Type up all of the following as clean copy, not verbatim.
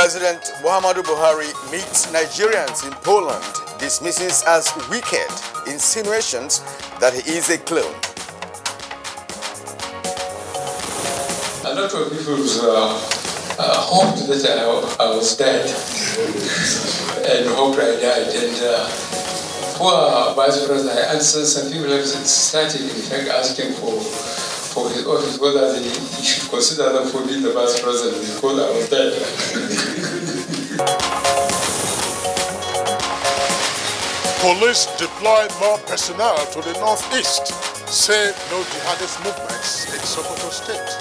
President Muhammadu Buhari meets Nigerians in Poland, dismisses as wicked insinuations that he is a clone. A lot of people hoped that I was dead and hoped I died. And poor Vice President, I understand some people have started, in fact, asking for his office, whether he should consider them for being the Vice President because I was dead. Police deploy more personnel to the northeast, say no jihadist movements in Sokoto State.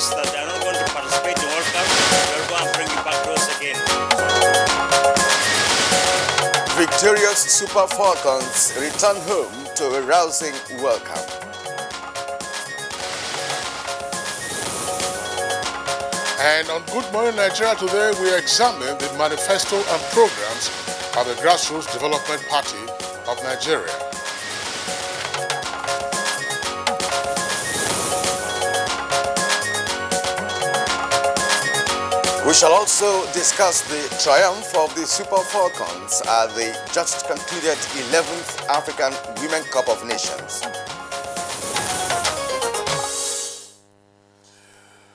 That they are not going to participate in the World Cup, they'll go and bring it back to us again. Victorious Super Falcons return home to a rousing welcome. And on Good Morning Nigeria today, we examine the manifesto and programs of the Grassroots Development Party of Nigeria. We shall also discuss the triumph of the Super Falcons at the just concluded 11th African Women Cup of Nations.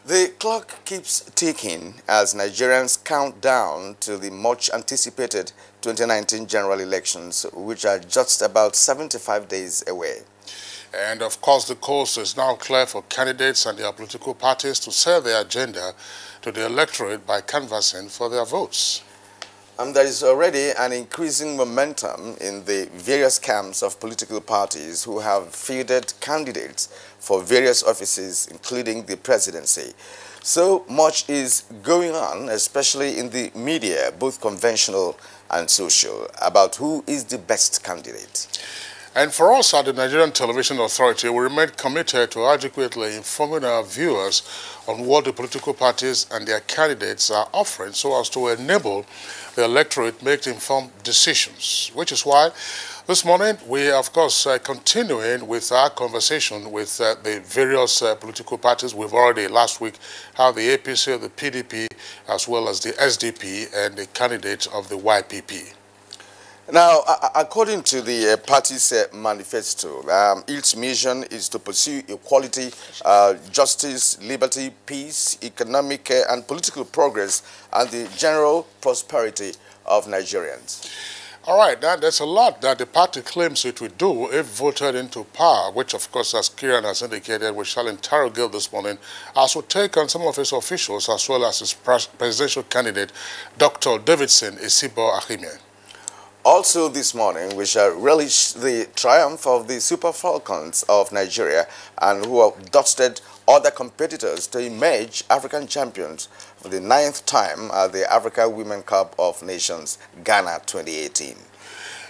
The clock keeps ticking as Nigerians count down to the much anticipated 2019 general elections, which are just about 75 days away. And of course, the course is now clear for candidates and their political parties to sell their agenda to the electorate by canvassing for their votes. There is already an increasing momentum in the various camps of political parties who have fielded candidates for various offices, including the presidency. So much is going on, especially in the media, both conventional and social, about who is the best candidate. And for us at the Nigerian Television Authority, we remain committed to adequately informing our viewers on what the political parties and their candidates are offering so as to enable the electorate make informed decisions, which is why this morning we are, of course, continuing with our conversation with the various political parties. We've already last week had the APC, the PDP, as well as the SDP and the candidate of the YPP. Now, according to the party's manifesto, its mission is to pursue equality, justice, liberty, peace, economic and political progress, and the general prosperity of Nigerians. All right, now there's a lot that the party claims it will do if voted into power, which of course, as Kieran has indicated, we shall interrogate this morning, as we take on some of its officials as well as his presidential candidate, Dr. Davidson Isibo Ahime. Also this morning, we shall relish the triumph of the Super Falcons of Nigeria and who have dusted other competitors to emerge African champions for the 9th time at the Africa Women Cup of Nations, Ghana 2018.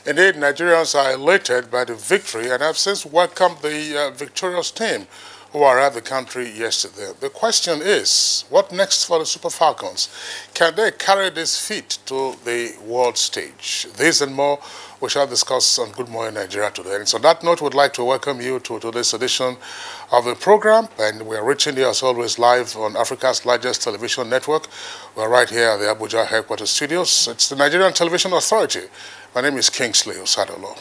Indeed, Nigerians are elated by the victory and have since welcomed the victorious team who arrived the country yesterday. The question is, what next for the Super Falcons? Can they carry this feat to the world stage? This and more we shall discuss on Good Morning Nigeria today. And so on that note, we'd like to welcome you to today's edition of the program. And we are reaching you as always live on Africa's largest television network. We're right here at the Abuja headquarters studios. It's the Nigerian Television Authority. My name is Kingsley Osadolo.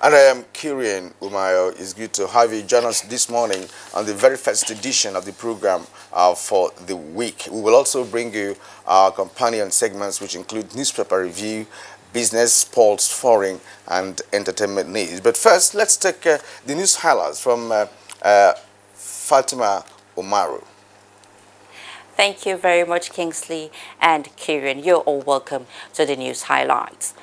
And I am Kieran Umayo. It's good to have you join us this morning on the very first edition of the program for the week. We will also bring you our companion segments, which include newspaper review, business, sports, foreign, and entertainment news. But first, let's take the news highlights from Fatima Umaru. Thank you very much, Kingsley and Kieran. You're all welcome to the news highlights.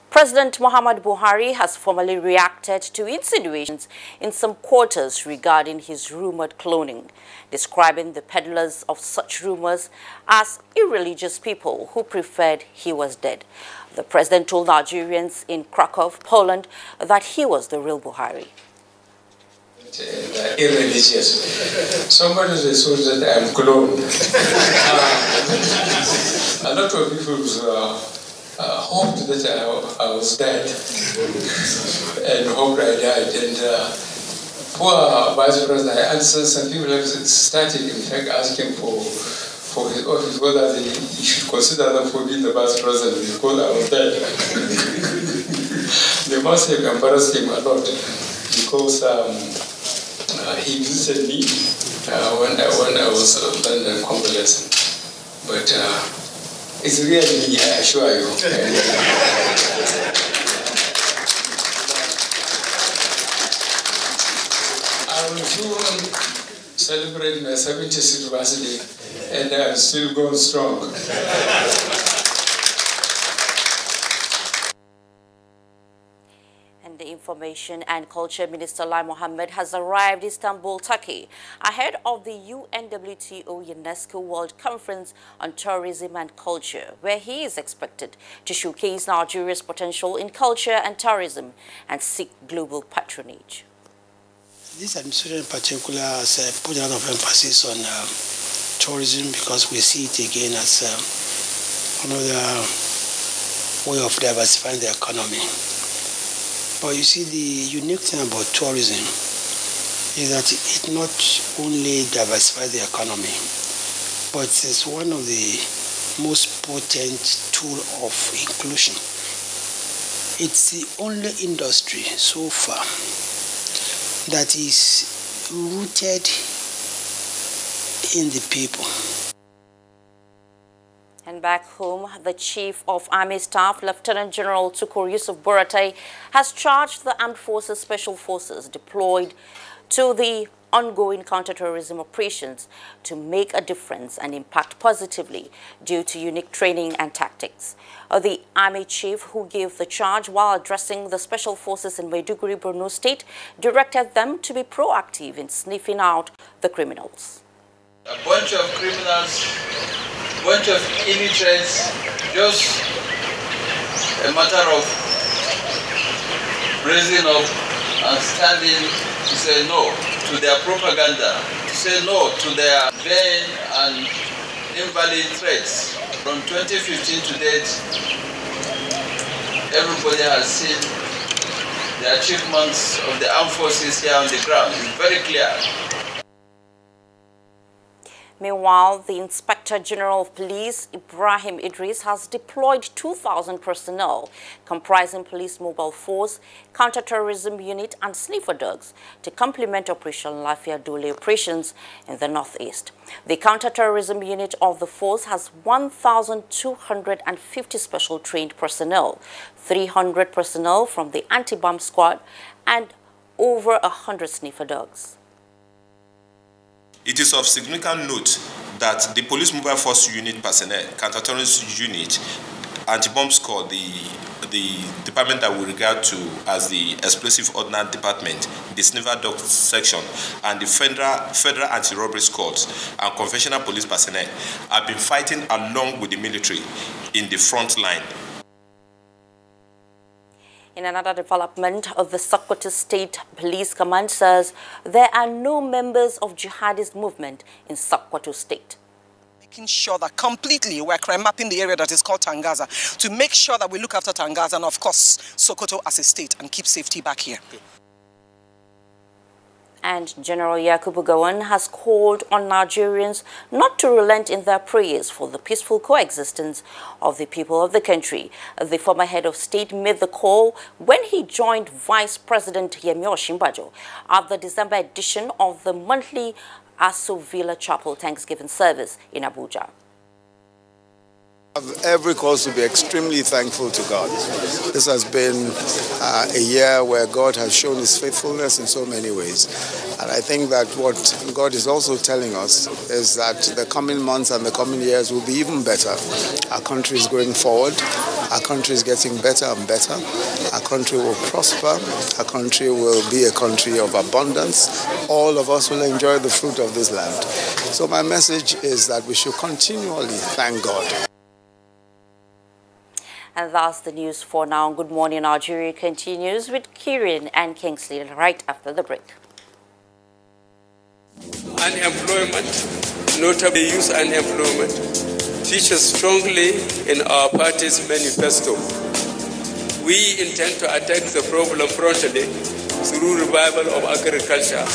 President Muhammadu Buhari has formally reacted to insinuations in some quarters regarding his rumored cloning, describing the peddlers of such rumors as irreligious people who preferred he was dead. The president told Nigerians in Krakow, Poland, that he was the real Buhari. Irreligious. Somebody says that I am cloned. A lot of people hoped that I was dead and hoped I died. And poor Vice President, I understand some people have started, in fact, asking for his office whether he should consider them for being the Vice President because I was dead. They must have embarrassed him a lot because he visited me when I was London convalescent. But it's really me, I assure you. I will soon celebrate my 70th birthday, and I'm still going strong. And the Information and Culture Minister Lai Mohammed has arrived in Istanbul, Turkey, ahead of the UNWTO UNESCO World Conference on Tourism and Culture, where he is expected to showcase Nigeria's potential in culture and tourism and seek global patronage. This administration in particular has put a lot of emphasis on tourism because we see it again as another way of diversifying the economy. But you see, the unique thing about tourism is that it not only diversifies the economy, but it's one of the most potent tools of inclusion. It's the only industry so far that is rooted in the people. And back home, the Chief of Army Staff, Lieutenant General Tukur Yusuf Buratai, has charged the Armed Forces Special Forces deployed to the ongoing counterterrorism operations to make a difference and impact positively due to unique training and tactics. The Army Chief, who gave the charge while addressing the Special Forces in Maiduguri, Borno State, directed them to be proactive in sniffing out the criminals. A bunch of criminals, a bunch of illiterates, just a matter of raising up and standing to say no to their propaganda, to say no to their vain and invalid threats. From 2015 to date, everybody has seen the achievements of the armed forces here on the ground. It's very clear. Meanwhile, the Inspector General of Police, Ibrahim Idris, has deployed 2,000 personnel comprising police mobile force, counter-terrorism unit and sniffer dogs to complement Operation Lafia Dole operations in the northeast. The counter-terrorism unit of the force has 1,250 special trained personnel, 300 personnel from the anti-bomb squad and over 100 sniffer dogs. It is of significant note that the Police Mobile Force Unit personnel, counter-terrorist unit, anti-bomb squad, the department that we regard to as the Explosive Ordnance Department, the Sniffer Dog Section, and the Federal Anti-Robbery Squads and conventional police personnel have been fighting along with the military in the front line. In another development, of the Sokoto State Police Command says there are no members of jihadist movement in Sokoto State. Making sure that completely we're crime mapping the area that is called Tangaza to make sure that we look after Tangaza and, of course, Sokoto as a state and keep safety back here. And General Yakubu Gowon has called on Nigerians not to relent in their prayers for the peaceful coexistence of the people of the country. The former head of state made the call when he joined Vice President Yemi Osinbajo at the December edition of the monthly Aso Villa Chapel Thanksgiving service in Abuja. Every cause to be extremely thankful to God. This has been a year where God has shown his faithfulness in so many ways. And I think that what God is also telling us is that the coming months and the coming years will be even better. Our country is going forward. Our country is getting better and better. Our country will prosper. Our country will be a country of abundance. All of us will enjoy the fruit of this land. So my message is that we should continually thank God. And that's the news for now. Good Morning Nigeria continues with Kieran and Kingsley right after the break. Unemployment, notably youth unemployment, features strongly in our party's manifesto. We intend to attack the problem frontally through revival of agriculture.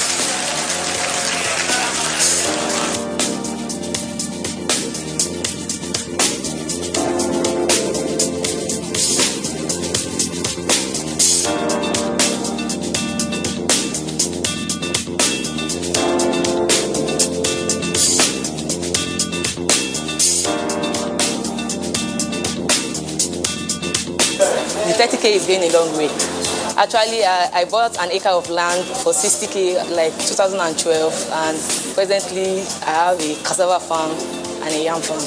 The 30K is going a long way. Actually, I bought an acre of land for 60K like 2012, and presently I have a cassava farm and a yam farm.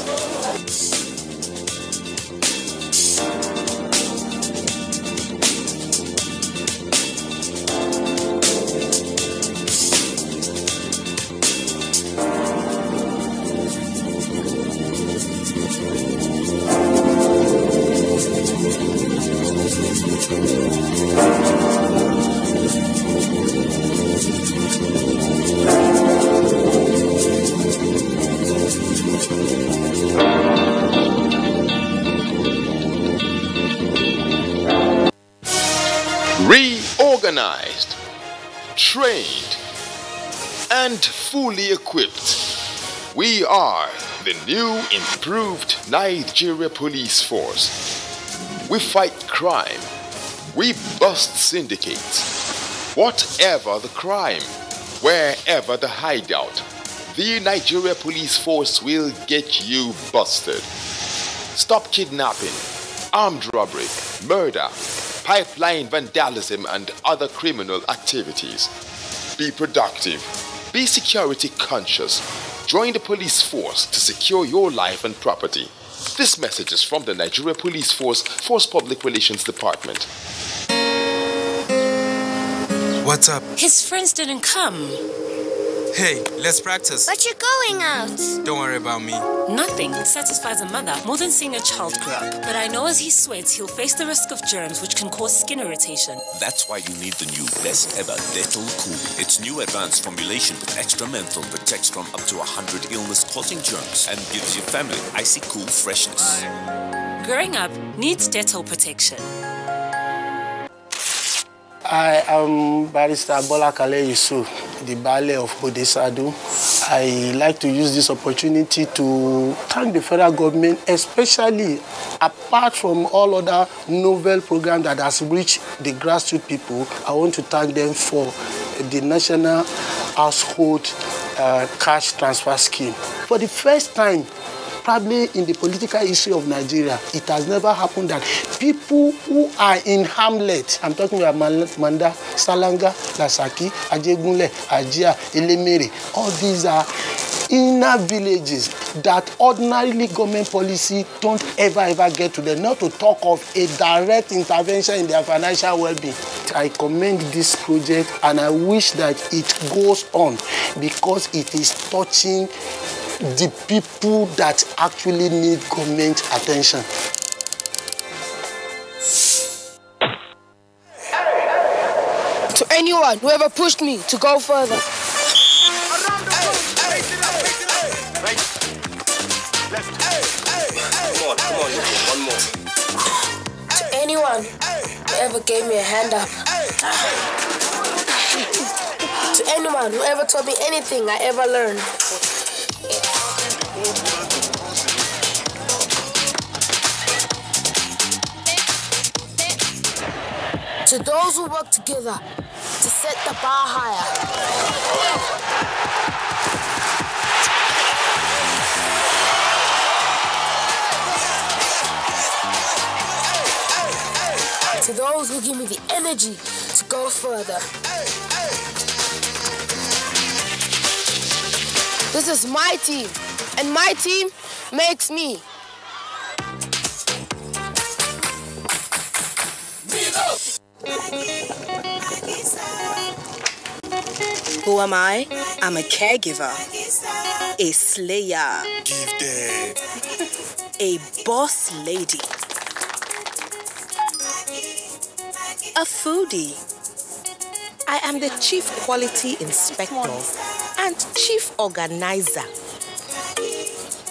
Reorganized, trained, and fully equipped, we are the new improved Nigeria Police Force. We fight crime, we bust syndicates. Whatever the crime, wherever the hideout, the Nigeria Police Force will get you busted. Stop kidnapping, armed robbery, murder, pipeline vandalism, and other criminal activities. Be productive. Be security conscious. Join the police force to secure your life and property. This message is from the Nigeria Police Force Public Relations Department. What's up? His friends didn't come. Hey, let's practice. But you're going out. Don't worry about me. Nothing satisfies a mother more than seeing a child grow up. But I know as he sweats, he'll face the risk of germs which can cause skin irritation. That's why you need the new best ever Dettol Cool. Its new advanced formulation with extra menthol protects from up to 100 illness-causing germs and gives your family icy cool freshness. Growing up needs Dettol protection. I am Barrister Bola Kale Yusuf, the Baale of Odesadu. I like to use this opportunity to thank the federal government, especially apart from all other novel programs that has reached the grassroots people. I want to thank them for the National Household Cash Transfer Scheme. For the first time, probably in the political history of Nigeria, it has never happened that people who are in hamlet, I'm talking about Manda, Salanga, Lasaki, Ajegunle, Ajia, Elemere, all these are inner villages that ordinarily government policy don't ever get to them, not to talk of a direct intervention in their financial well-being. I commend this project and I wish that it goes on because it is touching the people that actually need government attention. To anyone who ever pushed me to go further. Come on, one more. To anyone who ever gave me a hand up. To anyone who ever taught me anything I ever learned. To those who work together to set the bar higher. To those who give me the energy to go further. This is my team, and my team makes me. Who am I? I'm a caregiver, a slayer, Gifted, a boss lady, a foodie. I am the chief quality inspector and chief organizer.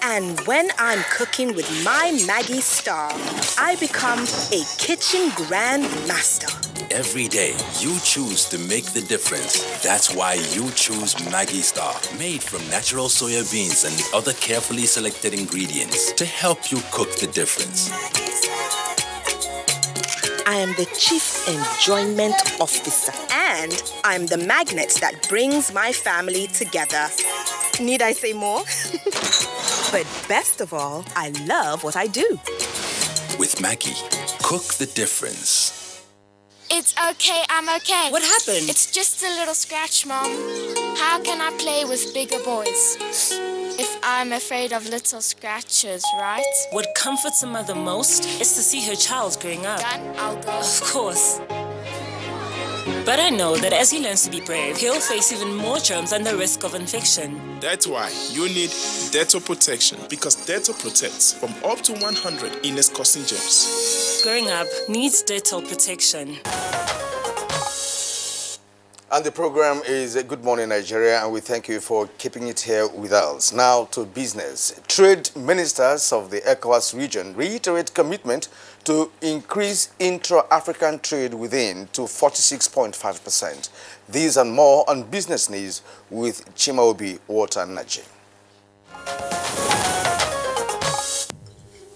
And when I'm cooking with my Maggie Star, I become a kitchen grand master. Every day, you choose to make the difference. That's why you choose Maggie Star, made from natural soya beans and other carefully selected ingredients to help you cook the difference. I am the Chief Enjoyment Officer, and I'm the magnet that brings my family together. Need I say more? But best of all, I love what I do. With Maggie, cook the difference. It's okay, I'm okay. What happened? It's just a little scratch, Mom. How can I play with bigger boys if I'm afraid of little scratches, right? What comforts a mother most is to see her child growing up. Then I'll go. Of course. But I know that as he learns to be brave, he'll face even more germs and the risk of infection. That's why you need Dettol protection, because Dettol protects from up to 100 illness-causing germs. Growing up needs Dettol protection. And the program is Good Morning Nigeria, and we thank you for keeping it here with us. Now to business. Trade ministers of the ECOWAS region reiterate commitment to increase intra-African trade within to 46.5%. These and more on business news with Chimaobi Watanaji.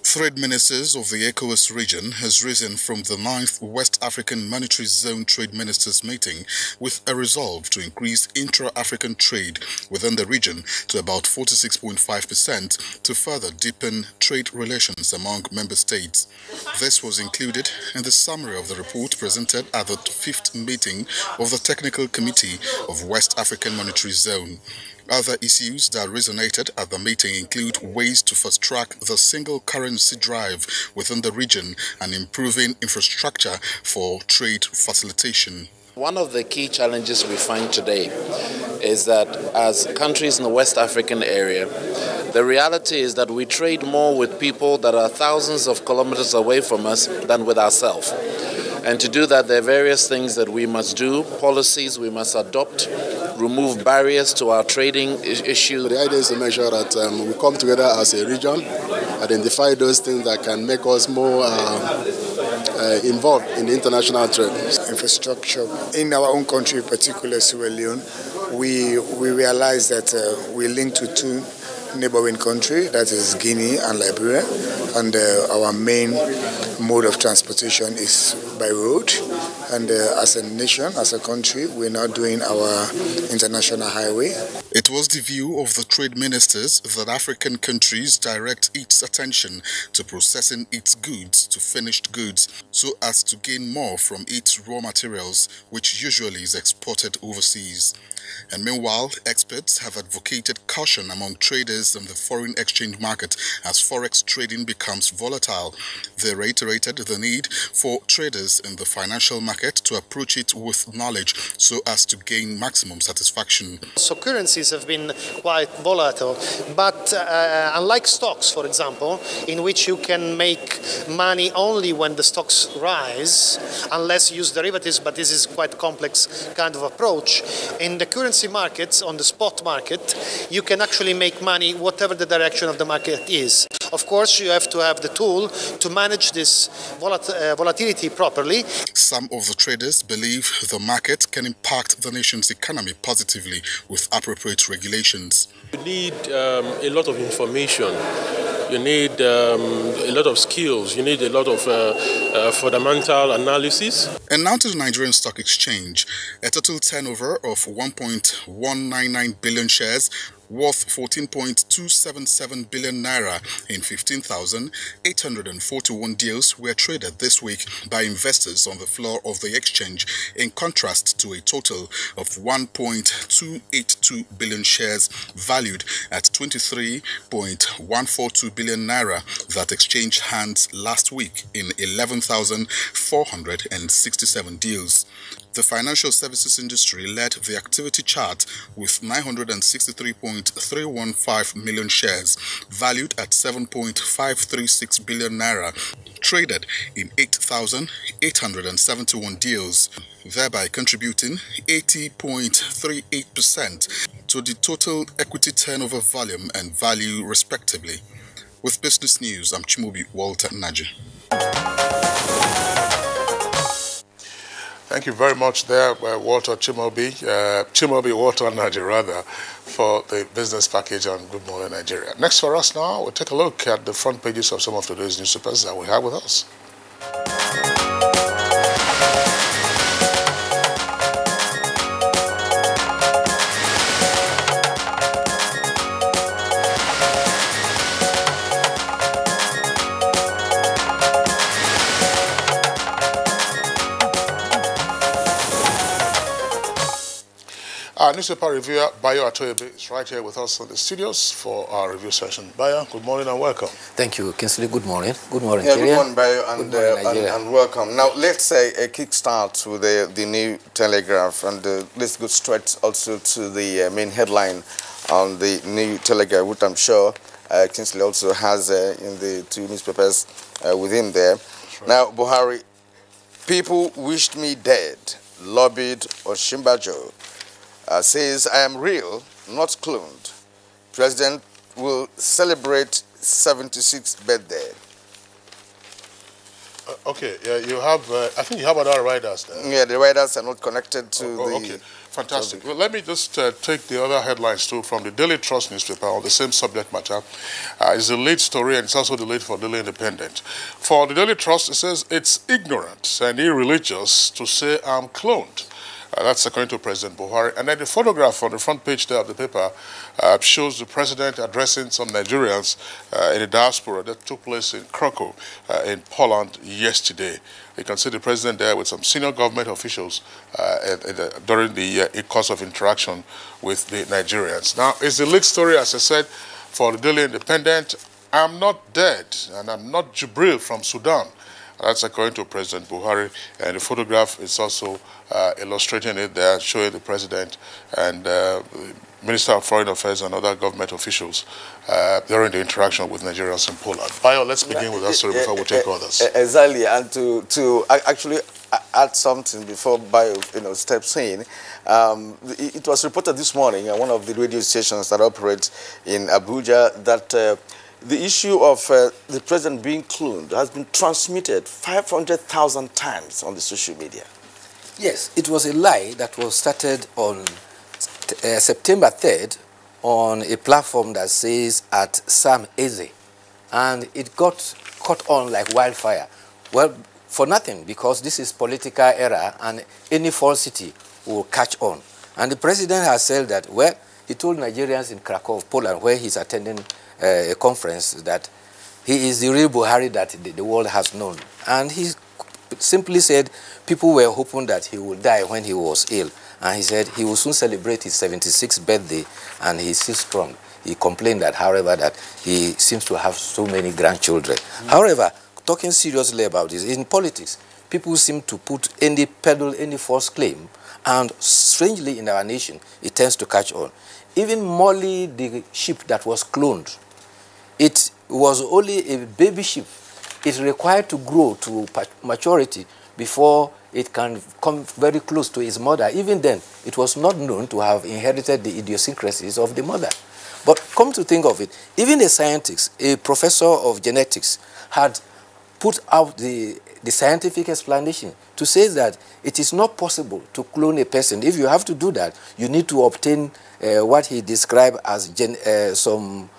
Trade ministers of the ECOWAS region has risen from the 9th West African Monetary Zone Trade Ministers meeting with a resolve to increase intra-African trade within the region to about 46.5% to further deepen trade relations among member states. This was included in the summary of the report presented at the 5th meeting of the Technical Committee of West African Monetary Zone. Other issues that resonated at the meeting include ways to fast-track the single currency drive within the region and improving infrastructure for trade facilitation. One of the key challenges we find today is that as countries in the West African area, the reality is that we trade more with people that are thousands of kilometers away from us than with ourselves. And to do that, there are various things that we must do, policies we must adopt, remove barriers to our trading issues. The idea is to make sure that we come together as a region, identify those things that can make us more involved in international trade. Infrastructure. In our own country, particularly Sierra Leone, we realize that we link to two neighboring countries, that is Guinea and Liberia, and our main mode of transportation is by road. And as a nation, as a country, we're now doing our international highway. It was the view of the trade ministers that African countries direct its attention to processing its goods to finished goods so as to gain more from its raw materials, which usually is exported overseas. And meanwhile, experts have advocated caution among traders in the foreign exchange market as forex trading becomes volatile. They reiterated the need for traders in the financial market to approach it with knowledge so as to gain maximum satisfaction. So currencies have been quite volatile, but unlike stocks, for example, in which you can make money only when the stocks rise, unless you use derivatives, but this is quite complex kind of approach. In the currency markets, on the spot market, you can actually make money whatever the direction of the market is. Of course, you have to have the tool to manage this volatility properly. Some of the traders believe the market can impact the nation's economy positively with appropriate regulations. You need a lot of information. You need a lot of skills. You need a lot of fundamental analysis. And now to the Nigerian Stock Exchange. A total turnover of 1.199 billion shares worth 14.277 billion naira in 15,841 deals were traded this week by investors on the floor of the exchange, in contrast to a total of 1.282 billion shares valued at 23.142 billion naira that exchanged hands last week in 11,467 deals. The financial services industry led the activity chart with 963.315 million shares, valued at 7.536 billion naira, traded in 8,871 deals, thereby contributing 80.38% to the total equity turnover volume and value respectively. With Business News, I'm Chimobi Walter Naji. Thank you very much there, Walter Chimobi Walter Naji rather, for the business package on Good Morning Nigeria. Next for us now, we'll take a look at the front pages of some of today's newspapers that we have with us. Our newspaper reviewer, Bayo Atoyebe, is right here with us in the studios for our review session. Bayo, good morning and welcome. Thank you, Kinsley. Good morning. Good morning, yeah, Nigeria. good morning, Bayo, and welcome. Now, let's say a kickstart with the new Telegraph, and let's go straight also to the main headline on the new Telegraph, which I'm sure Kinsley also has in the two newspapers with him there. Right. Now, Buhari, people wished me dead, lobbied Oshimbajo. Says, I am real, not cloned. President will celebrate 76th birthday. Okay, yeah, you have, I think you have other riders there. Yeah, the riders are not connected to the... Okay, fantastic. Well, let me just take the other headlines too from the Daily Trust newspaper on the same subject matter. It's the lead story and it's also the lead for Daily Independent. For the Daily Trust, it says, it's ignorant and irreligious to say I'm cloned. That's according to President Buhari. And then the photograph on the front page there of the paper shows the president addressing some Nigerians in the diaspora that took place in Krakow in Poland yesterday. You can see the president there with some senior government officials during the course of interaction with the Nigerians. Now, it's the lead story, as I said, for the Daily Independent. I'm not dead, and I'm not Jibril from Sudan. That's according to President Buhari, and the photograph is also illustrating it there, showing the president and Minister of Foreign Affairs and other government officials during the interaction with Nigerians in Poland. Bayo, let's begin with that story before we take others. Exactly, and to actually add something before Bayo steps in, it was reported this morning at one of the radio stations that operate in Abuja that the issue of the president being cloned has been transmitted 500,000 times on the social media. Yes, it was a lie that was started on September 3rd on a platform that says at Sam Eze. And it got caught on like wildfire. Well, for nothing, because this is political error and any falsity will catch on. And the president has said that, well, he told Nigerians in Krakow, Poland, where he's attending a conference, that he is the real Buhari that the world has known. And he simply said people were hoping that he would die when he was ill. And he said he will soon celebrate his 76th birthday, and he's still strong. He complained that, however, that he seems to have so many grandchildren. However, talking seriously about this, in politics, people seem to peddle any false claim, and strangely in our nation, it tends to catch on. Even Molly, the sheep that was cloned, it was only a baby sheep. It's required to grow to maturity before it can come very close to its mother. Even then, it was not known to have inherited the idiosyncrasies of the mother. But come to think of it, even a scientist, a professor of genetics, had put out the scientific explanation to say that it is not possible to clone a person. If you have to do that, you need to obtain what he described as some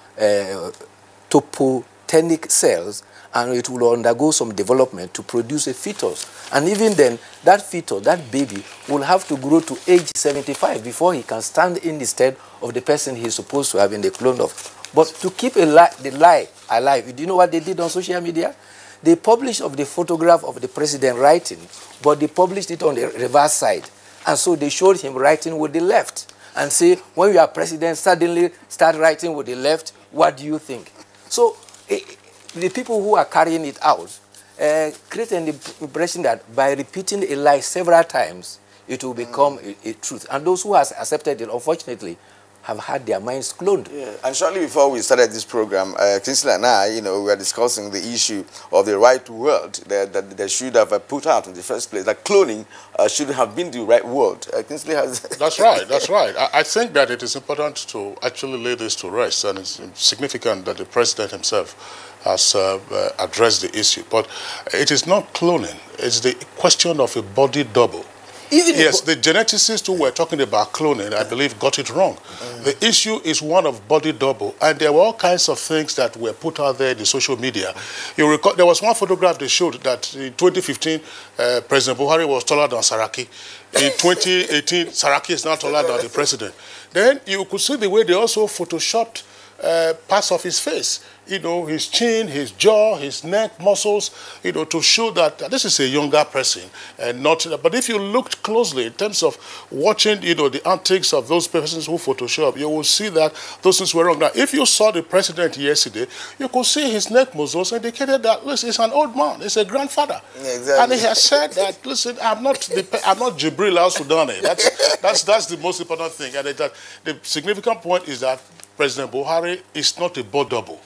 topotenic cells, and it will undergo some development to produce a fetus. And even then, that fetus, that baby, will have to grow to age 75 before he can stand in the stead of the person he's supposed to have been the clone of. But to keep the lie alive, do you know what they did on social media? They published of the photograph of the president writing, but they published it on the reverse side. And so they showed him writing with the left and say, when you are president, suddenly start writing with the left, what do you think? So the people who are carrying it out create an impression that by repeating a lie several times, it will become a truth. And those who have accepted it, unfortunately, have had their minds cloned. Yeah. And shortly before we started this program, Kingsley and I, we were discussing the issue of the right word that they should have put out in the first place. That cloning should have been the right word. Kingsley has... That's right, that's right. I think that it is important to actually lay this to rest, and it's significant that the president himself has addressed the issue. But it is not cloning. It's the question of a body double. Yes, the geneticists who were talking about cloning, I believe, got it wrong. The issue is one of body double, and there were all kinds of things that were put out there in the social media. You recall, there was one photograph that showed that in 2015, President Buhari was taller than Saraki. In 2018, Saraki is now taller than the president. Then you could see the way they also photoshopped parts of his face. His chin, his jaw, his neck muscles, to show that this is a younger person and not. But if you looked closely in terms of watching, the antics of those persons who Photoshop, you will see that those things were wrong. Now, if you saw the president yesterday, you could see his neck muscles indicated that, listen, he's an old man, he's a grandfather. Yeah, exactly. And he has said that, listen, I'm not Jibril al-Sudani. That's the most important thing. And that the significant point is that President Buhari is not a body double.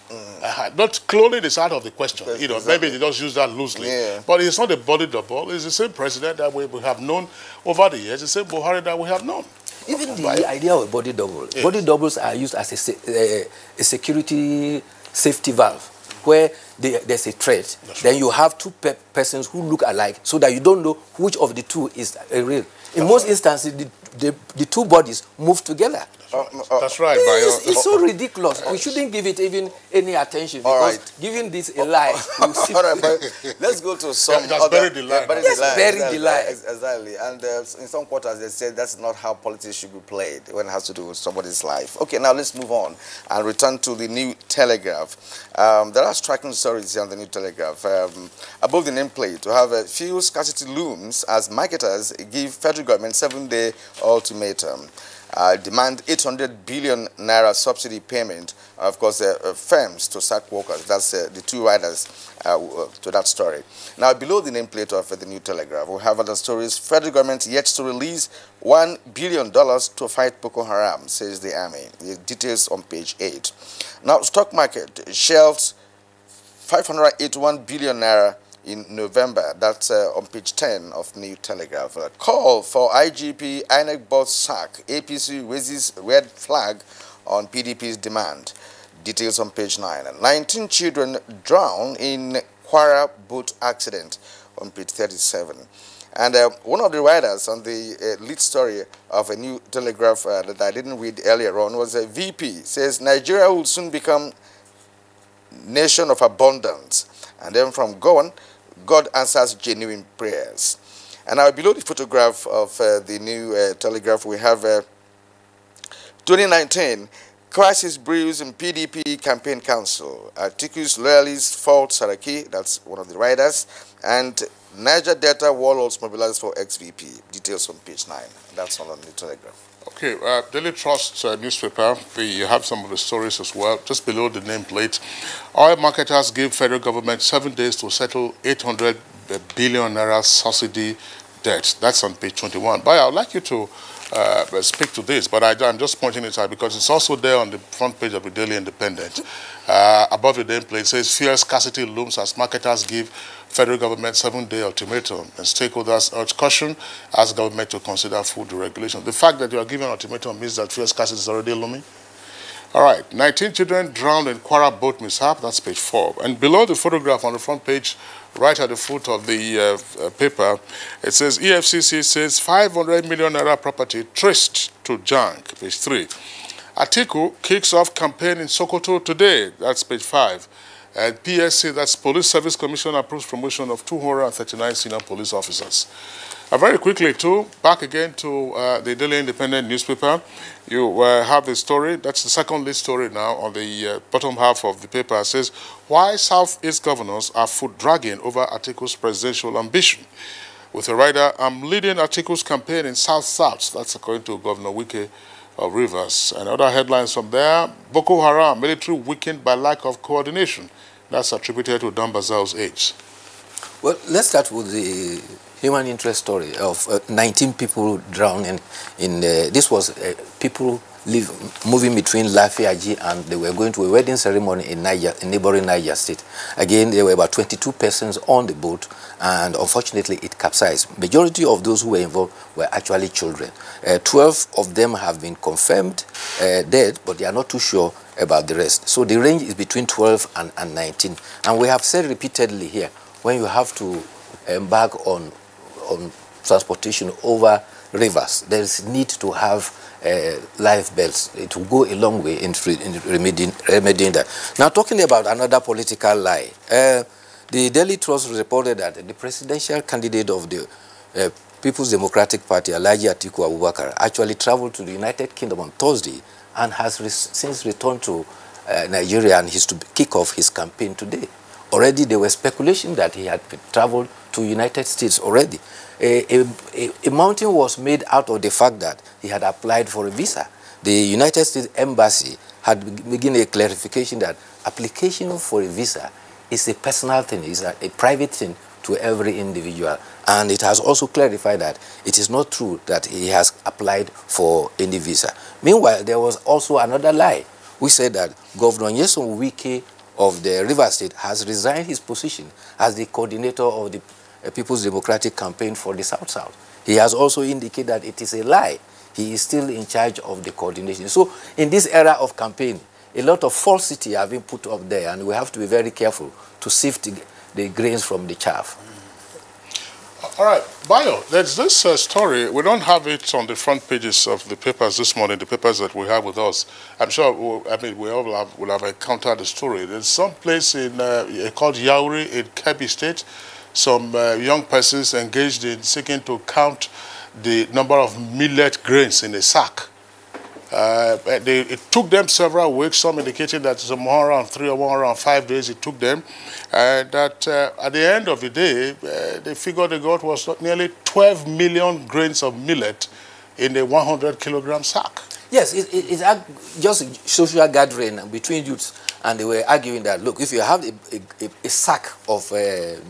Not cloning is out of the question. Maybe they just use that loosely. Yeah. But it's not a body double. It's the same president that we have known over the years, the same Buhari that we have known. Even the idea of a body double. Yes. Body doubles are used as a security safety valve, where there's a threat. Then you have two persons who look alike, so that you don't know which of the two is real. In most instances, the two bodies move together. That's right. It's so ridiculous. We shouldn't give it even any attention, because giving this a lie. All right, but let's go to some other... Bury the lie. Bury the lie. Exactly. And in some quarters, they say that's not how politics should be played when it has to do with somebody's life. Okay, now let's move on and return to the New Telegraph. There are striking stories here on the New Telegraph. Above the nameplate, to have fuel scarcity looms as marketers give federal government 7-day ultimatum. Demand 800 billion naira subsidy payment, of course, firms to sack workers. That's the two riders to that story. Now, below the nameplate of the New Telegraph, we have other stories. Federal government yet to release $1 billion to fight Boko Haram, says the army. The details on page 8. Now, stock market shelves 581 billion naira in November. That's on page 10 of New Telegraph. A call for IGP INEC board sack. APC raises red flag on PDP's demand. Details on page 9. 19 children drown in Kwara boat accident on page 37. And one of the writers on the lead story of a New Telegraph that I didn't read earlier on was a VP. Says Nigeria will soon become nation of abundance. And then from God answers genuine prayers. And now below the photograph of the New Telegraph, we have 2019 crisis brews in PDP campaign council. Atiku's loyalists fault Saraki, that's one of the riders, and Niger Delta warlords mobilized for XVP. Details on page 9. That's all on the Telegraph. Okay, Daily Trust newspaper, we have some of the stories as well. Just below the nameplate, oil marketers give federal government 7 days to settle 800 billion naira subsidy debt. That's on page 21. But I would like you to speak to this, but I'm just pointing it out because it's also there on the front page of the Daily Independent. Above the nameplate, it says fuel scarcity looms as marketers give federal government 7-day ultimatum, and stakeholders urge caution, ask government to consider food deregulation. The fact that you are giving an ultimatum means that fuel scarcity is already looming. All right, 19 children drowned in Kwara boat mishap, that's page 4. And below the photograph on the front page, right at the foot of the paper, it says EFCC says 500 million naira property traced to Jank, page 3. Atiku kicks off campaign in Sokoto today, that's page 5. And PSC, that's Police Service Commission, approves promotion of 239 senior police officers. Very quickly, too, back again to the Daily Independent newspaper. You have the story. That's the second lead story now on the bottom half of the paper. It says, why Southeast governors are foot-dragging over Atiku's presidential ambition. With a rider, I'm leading Atiku's campaign in South-South. That's according to Governor Wike of Rivers. And other headlines from there, Boko Haram, military weakened by lack of coordination. That's attributed to Dambazao's age. Well, let's start with the human interest story of 19 people drowned in this was people moving between Lafiaji, and they were going to a wedding ceremony in neighboring Niger State. Again, there were about 22 persons on the boat, and unfortunately it capsized. Majority of those who were involved were actually children. 12 of them have been confirmed dead, but they are not too sure about the rest. So the range is between 12 and 19. And we have said repeatedly here, when you have to embark on transportation over rivers, there is need to have life belts. It will go a long way in remedying that. Now, talking about another political lie, the Daily Trust reported that the presidential candidate of the People's Democratic Party, Alhaji Atiku Abubakar, actually traveled to the United Kingdom on Thursday and has since returned to Nigeria, and he's to kick off his campaign today. Already there was speculation that he had traveled to United States already. A mountain was made out of the fact that he had applied for a visa. The United States Embassy had begun a clarification that application for a visa is a personal thing, is a private thing to every individual. And it has also clarified that it is not true that he has applied for any visa. Meanwhile, there was also another lie. We said that Governor Nyesom Wike of the River State has resigned his position as the coordinator of the People's Democratic Campaign for the South-South. He has also indicated that it is a lie. He is still in charge of the coordination. So in this era of campaign, a lot of falsity have been put up there, and we have to be very careful to sift the grains from the chaff. All right, Bayo, there's this story. We don't have it on the front pages of the papers this morning, the papers that we have with us. I'm sure, we all will have encountered the story. There's some place in called Yauri in Kebbi State. Some young persons engaged in seeking to count the number of millet grains in a sack. It took them several weeks. Some indicated that some around 3 or around 5 days it took them. And that at the end of the day, the figure they got was nearly 12 million grains of millet in a 100-kilogram sack. Yes, it's just social gathering between youths, and they were arguing that, look, if you have a sack of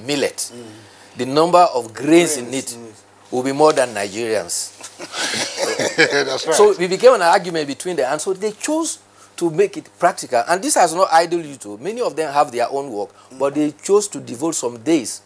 millet, the number of grains in it will be more than Nigerians. That's right. So it became an argument between them, and so they chose to make it practical. And this has not idled you to. Many of them have their own work, but they chose to devote some days,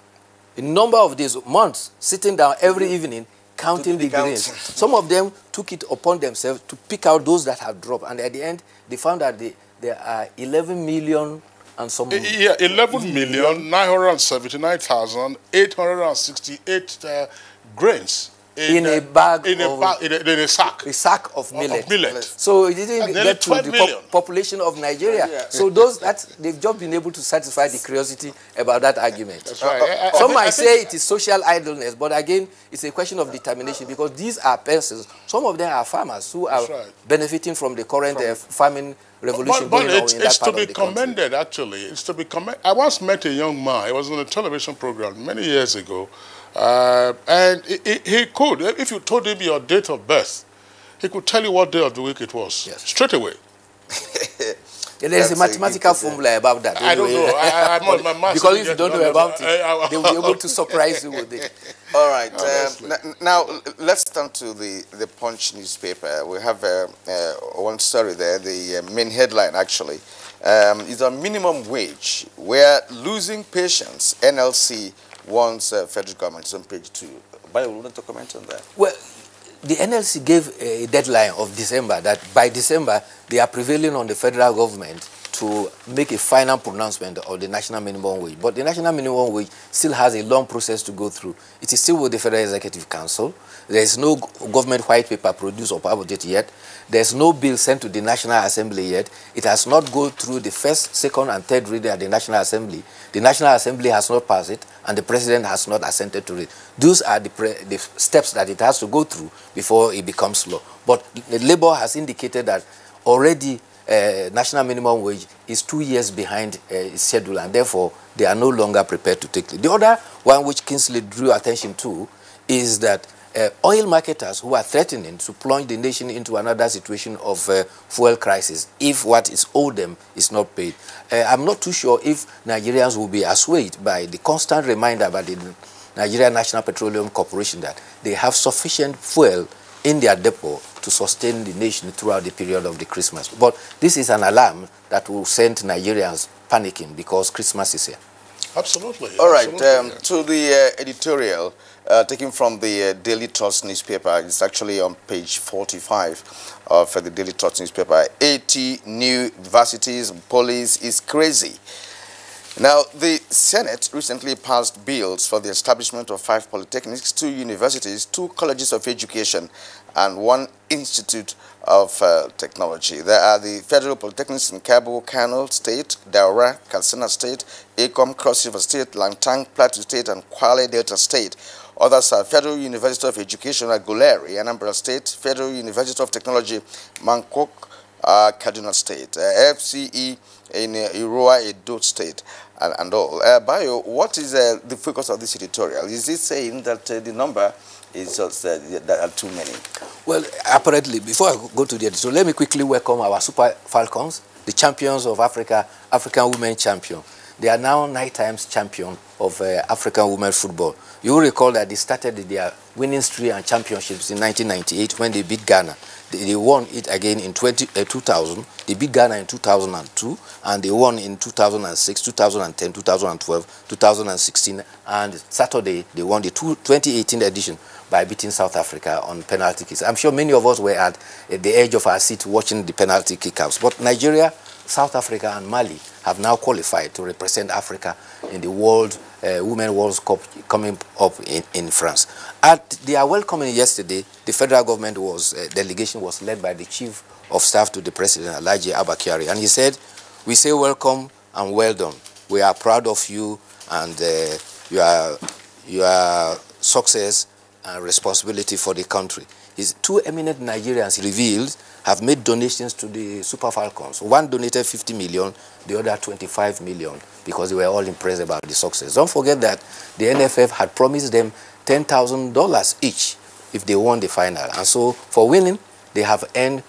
a number of days, months, sitting down every evening, counting the grains. Some of them took it upon themselves to pick out those that have dropped, and at the end, they found that there are 11 million and some... Yeah, 11,979,868 grains. In a bag, in a sack. A sack of millet. millet. So it didn't get to the population of Nigeria. Yeah. So they've just been able to satisfy the curiosity about that argument. That's right. Some might say it is social idleness, but again, it's a question of determination, because these are persons, some of them are farmers who are benefiting from the current farming revolution going on in that part of the country. It's to be commended, actually. It's to be commended. I once met a young man. He was on a television program many years ago. And he could, if you told him your date of birth, he could tell you what day of the week it was, straight away. Yeah, there is a mathematical formula about that. I don't know. I'm on my because if you don't know about it, they will be able to surprise you with it. All right. Now, let's turn to the Punch newspaper. We have one story there, the main headline, actually, is on minimum wage, where losing patience, NLC warns federal government. It's on page 2. Bayo, will want to comment on that? Well, the NLC gave a deadline of December, that by December they are prevailing on the federal government to make a final pronouncement of the national minimum wage. But the national minimum wage still has a long process to go through. It is still with the Federal Executive Council. There is no government white paper produced or published yet. There is no bill sent to the National Assembly yet. It has not gone through the first, second, and third reading at the National Assembly. The National Assembly has not passed it, and the President has not assented to it. Those are the steps that it has to go through before it becomes law. But the Labour has indicated that already national minimum wage is 2 years behind its schedule, and therefore they are no longer prepared to take it. The other one which Kingsley drew attention to is that oil marketers who are threatening to plunge the nation into another situation of fuel crisis if what is owed them is not paid. I'm not too sure if Nigerians will be assuaged by the constant reminder by the Nigerian National Petroleum Corporation that they have sufficient fuel in their depot to sustain the nation throughout the period of the Christmas. But this is an alarm that will send Nigerians panicking because Christmas is here. Absolutely. All right, absolutely. to the editorial taken from the Daily Trust newspaper. It's actually on page 45 of the Daily Trust newspaper. 80 new universities, police is crazy. Now, the Senate recently passed bills for the establishment of 5 polytechnics, 2 universities, 2 colleges of education, and 1 institute of technology. There are the Federal Polytechnics in Cabo, Kano State, Daura, Katsina State, Akom, Cross River State, Langtang, Plateau State, and Kwale Delta State. Others are Federal University of Education at Guleri, Anambra State, Federal University of Technology, Mangkok, Kaduna State, FCE in Iroa, Edo State, and all. Bayo, what is the focus of this editorial? Is it saying that the number is just that are too many? Well, apparently, before I go to the editorial, let me quickly welcome our Super Falcons, the champions of Africa, African women champion. They are now 9 times champion of African women football. You will recall that they started their winning streak and championships in 1998 when they beat Ghana. They won it again in 2000. They beat Ghana in 2002, and they won in 2006, 2010, 2012, 2016, and Saturday they won the 2018 edition by beating South Africa on penalty kicks. I'm sure many of us were at the edge of our seat watching the penalty kickouts. But Nigeria, South Africa, and Mali have now qualified to represent Africa in the Women's World Cup coming up in France. At their welcoming yesterday, the federal government delegation was led by the Chief of Staff to the President, Alhaji Abakari, and he said, "We say welcome and well done. We are proud of you and your success and responsibility for the country." His 2 eminent Nigerians revealed have made donations to the Super Falcons. One donated 50 million, the other 25 million, because they were all impressed about the success. Don't forget that the NFF had promised them $10,000 each if they won the final. And so for winning, they have earned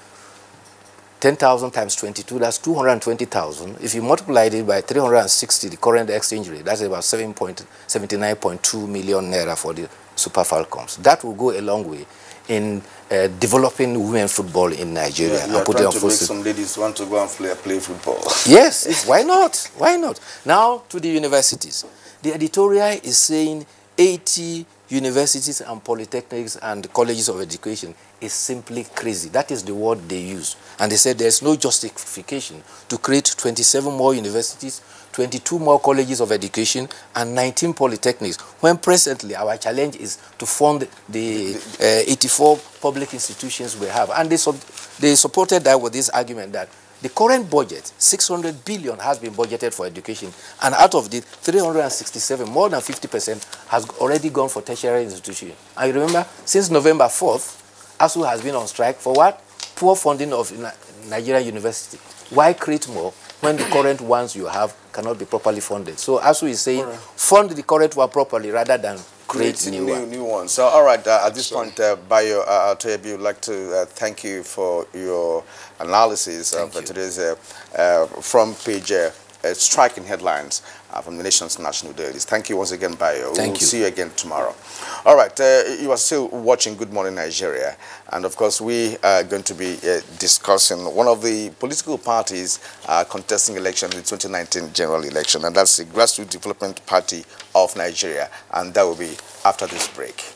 10,000 times 22, that's 220,000. If you multiply it by 360, the current exchange rate, that's about 79.2 million naira for the Super Falcons. That will go a long way in developing women football in Nigeria. You are trying to make some ladies want to go and play football. Yes, why not? Why not? Now to the universities. The editorial is saying 80 universities and polytechnics and colleges of education is simply crazy. That is the word they use. And they said there's no justification to create 27 more universities, 22 more colleges of education, and 19 polytechnics, when presently our challenge is to fund the 84 public institutions we have. And they supported that with this argument that the current budget, 600 billion, has been budgeted for education, and out of the 367, more than 50% has already gone for tertiary institutions. I remember since November 4th, ASU has been on strike for what? Poor funding of Nigerian university. Why create more when the current ones you have cannot be properly funded? So ASU is saying, fund the current one properly rather than create new ones. So, all right, at this point, Bayo Atoyebi, would like to thank you for your analysis of today's front page striking headlines from the nation's national dailies. Thank you once again, Bayo. We'll see you again tomorrow. All right, you are still watching Good Morning Nigeria, and of course we are going to be discussing one of the political parties contesting election in the 2019 general election, and that's the Grassroots Development Party of Nigeria, and that will be after this break.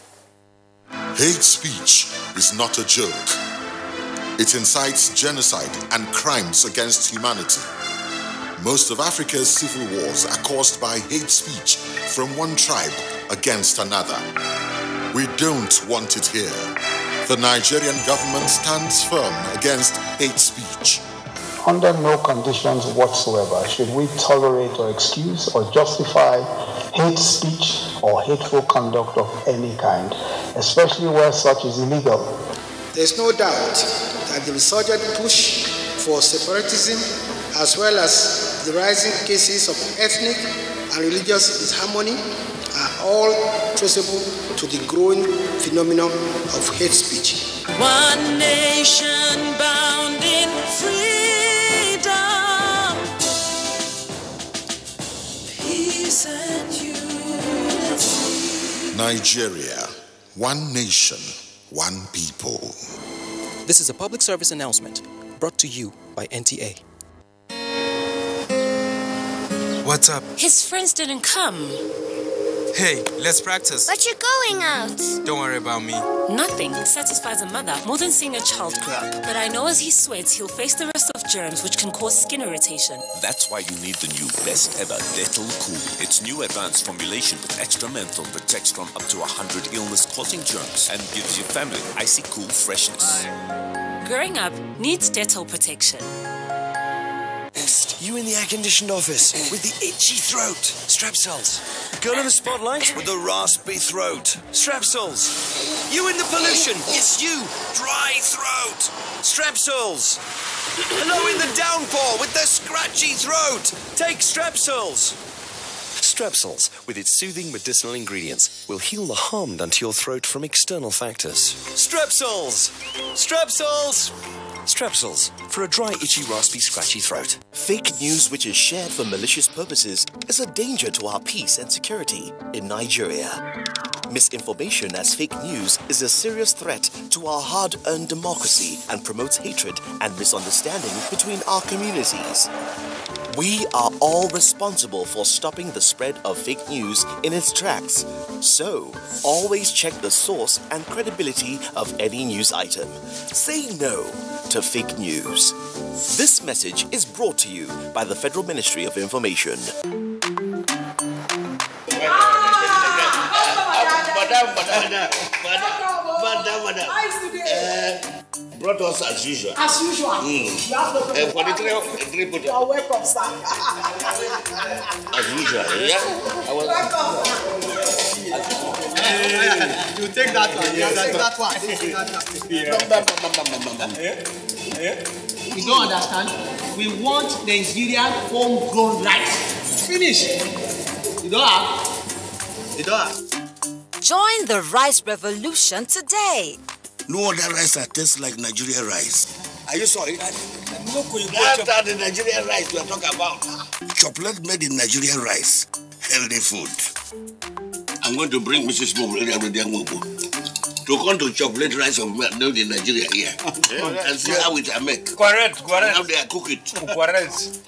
Hate speech is not a joke. It incites genocide and crimes against humanity. Most of Africa's civil wars are caused by hate speech from one tribe against another. We don't want it here. The Nigerian government stands firm against hate speech. Under no conditions whatsoever should we tolerate or excuse or justify hate speech or hateful conduct of any kind, especially where such is illegal. There's no doubt that the resurgent push for separatism, as well as the rising cases of ethnic and religious disharmony, are all traceable to the growing phenomenon of hate speech. One nation bound in freedom, peace and unity. Nigeria, one nation, one people. This is a public service announcement brought to you by NTA. What's up? His friends didn't come. Hey, let's practice. But you're going out. Don't worry about me. Nothing satisfies a mother more than seeing a child grow up. But I know as he sweats, he'll face the risk of germs which can cause skin irritation. That's why you need the new best ever Dettol Cool. Its new advanced formulation with extra menthol protects from up to 100 illness-causing germs and gives your family icy cool freshness. Growing up needs Dettol protection. You in the air-conditioned office with the itchy throat. Strepsils. Girl in the spotlight with the raspy throat. Strepsils. You in the pollution. It's you. Dry throat. Strepsils. Hello in the downpour with the scratchy throat. Take Strepsils. Strepsils, with its soothing medicinal ingredients, will heal the harm done to your throat from external factors. Strepsils. Strepsils. Strepsils, for a dry, itchy, raspy, scratchy throat. Fake news which is shared for malicious purposes is a danger to our peace and security in Nigeria. Misinformation as fake news is a serious threat to our hard-earned democracy and promotes hatred and misunderstanding between our communities. We are all responsible for stopping the spread of fake news in its tracks. So, always check the source and credibility of any news item. Say no to fake news. This message is brought to you by the Federal Ministry of Information. Brought us as usual. As usual. You have no problem. For the three put you are welcome, sir. As usual, yeah? Welcome. You take that one. You take that one. You don't understand? We want Nigerian homegrown rice. Finish. You don't have? You don't have? Join the rice revolution today. No other rice that tastes like Nigerian rice. Are you sorry? That's the Nigerian rice we are talking about. Chocolate made in Nigerian rice. Healthy food. I'm going to bring Mrs. Mom to come to chocolate rice of made in Nigeria here. And see how it are made. Correct. How they are cook it. Correct.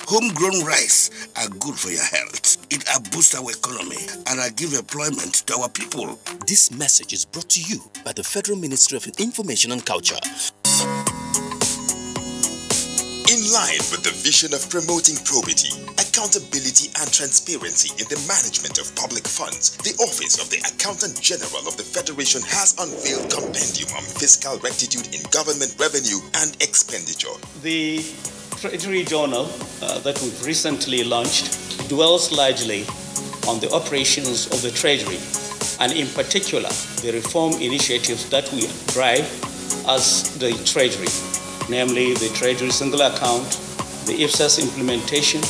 Homegrown rice are good for your health. It boosts our economy and give employment to our people. This message is brought to you by the Federal Ministry of Information and Culture. In line with the vision of promoting probity, accountability and transparency in the management of public funds, the Office of the Accountant General of the Federation has unveiled Compendium on Fiscal Rectitude in Government Revenue and Expenditure. The Treasury Journal that we've recently launched dwells largely on the operations of the Treasury and in particular the reform initiatives that we drive as the Treasury, namely the Treasury Single Account, the IPSAS implementation,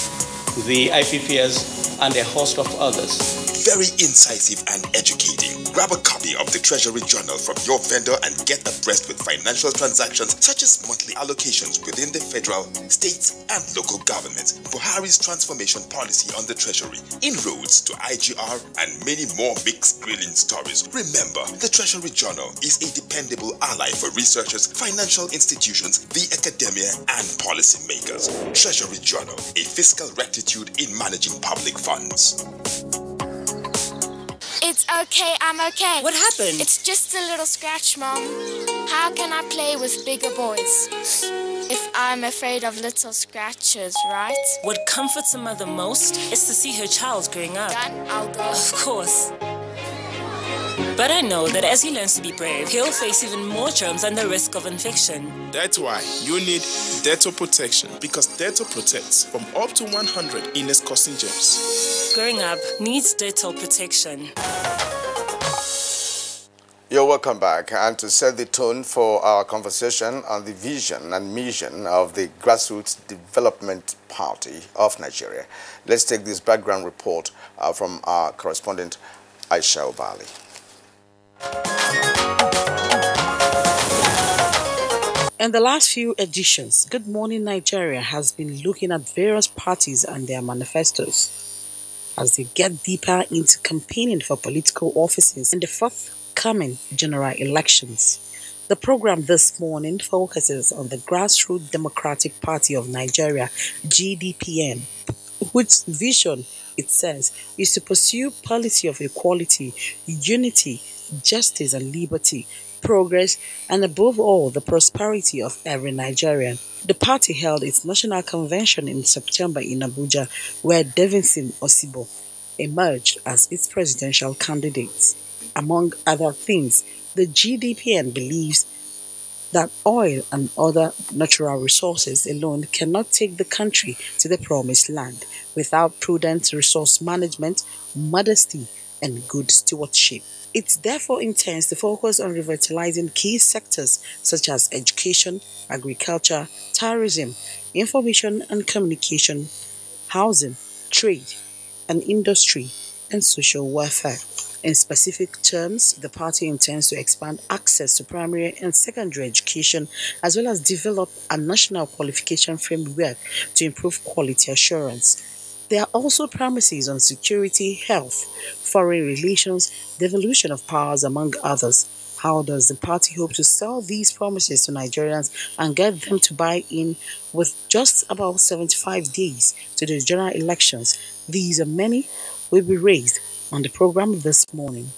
the IPPS, and a host of others. Very incisive and educating. Grab a copy of the Treasury Journal from your vendor and get abreast with financial transactions such as monthly allocations within the federal, states, and local governments, Buhari's transformation policy on the Treasury, inroads to IGR, and many more mixed grilling stories. Remember, the Treasury Journal is a dependable ally for researchers, financial institutions, the academia, and policymakers. Treasury Journal, a fiscal rectitude in managing public funds. It's okay, I'm okay. What happened? It's just a little scratch, Mom. How can I play with bigger boys if I'm afraid of little scratches, right? What comforts a mother most is to see her child growing up. Done, I'll go. Of course. But I know that as he learns to be brave, he'll face even more germs and the risk of infection. That's why you need Dettol protection, because Dettol protects from up to 100 illness-causing germs. Growing up needs Dettol protection. You're welcome back. And to set the tone for our conversation on the vision and mission of the Grassroots Development Party of Nigeria, let's take this background report from our correspondent, Aisha Obali. In the last few editions, Good Morning Nigeria has been looking at various parties and their manifestos. as they get deeper into campaigning for political offices in the forthcoming general elections. The program this morning focuses on the Grassroots Democratic Party of Nigeria, GDPN, whose vision, it says, is to pursue policy of equality, unity, justice and liberty, progress, and above all, the prosperity of every Nigerian. The party held its national convention in September in Abuja, where Davidson Osibo emerged as its presidential candidate. Among other things, the GDPN believes that oil and other natural resources alone cannot take the country to the promised land without prudent resource management, modesty, and good stewardship. It therefore intends to focus on revitalizing key sectors such as education, agriculture, tourism, information and communication, housing, trade, and industry, and social welfare. In specific terms, the party intends to expand access to primary and secondary education as well as develop a national qualification framework to improve quality assurance. There are also promises on security, health, foreign relations, devolution of powers, among others. How does the party hope to sell these promises to Nigerians and get them to buy in with just about 75 days to the general elections? These and many will be raised on the program this morning.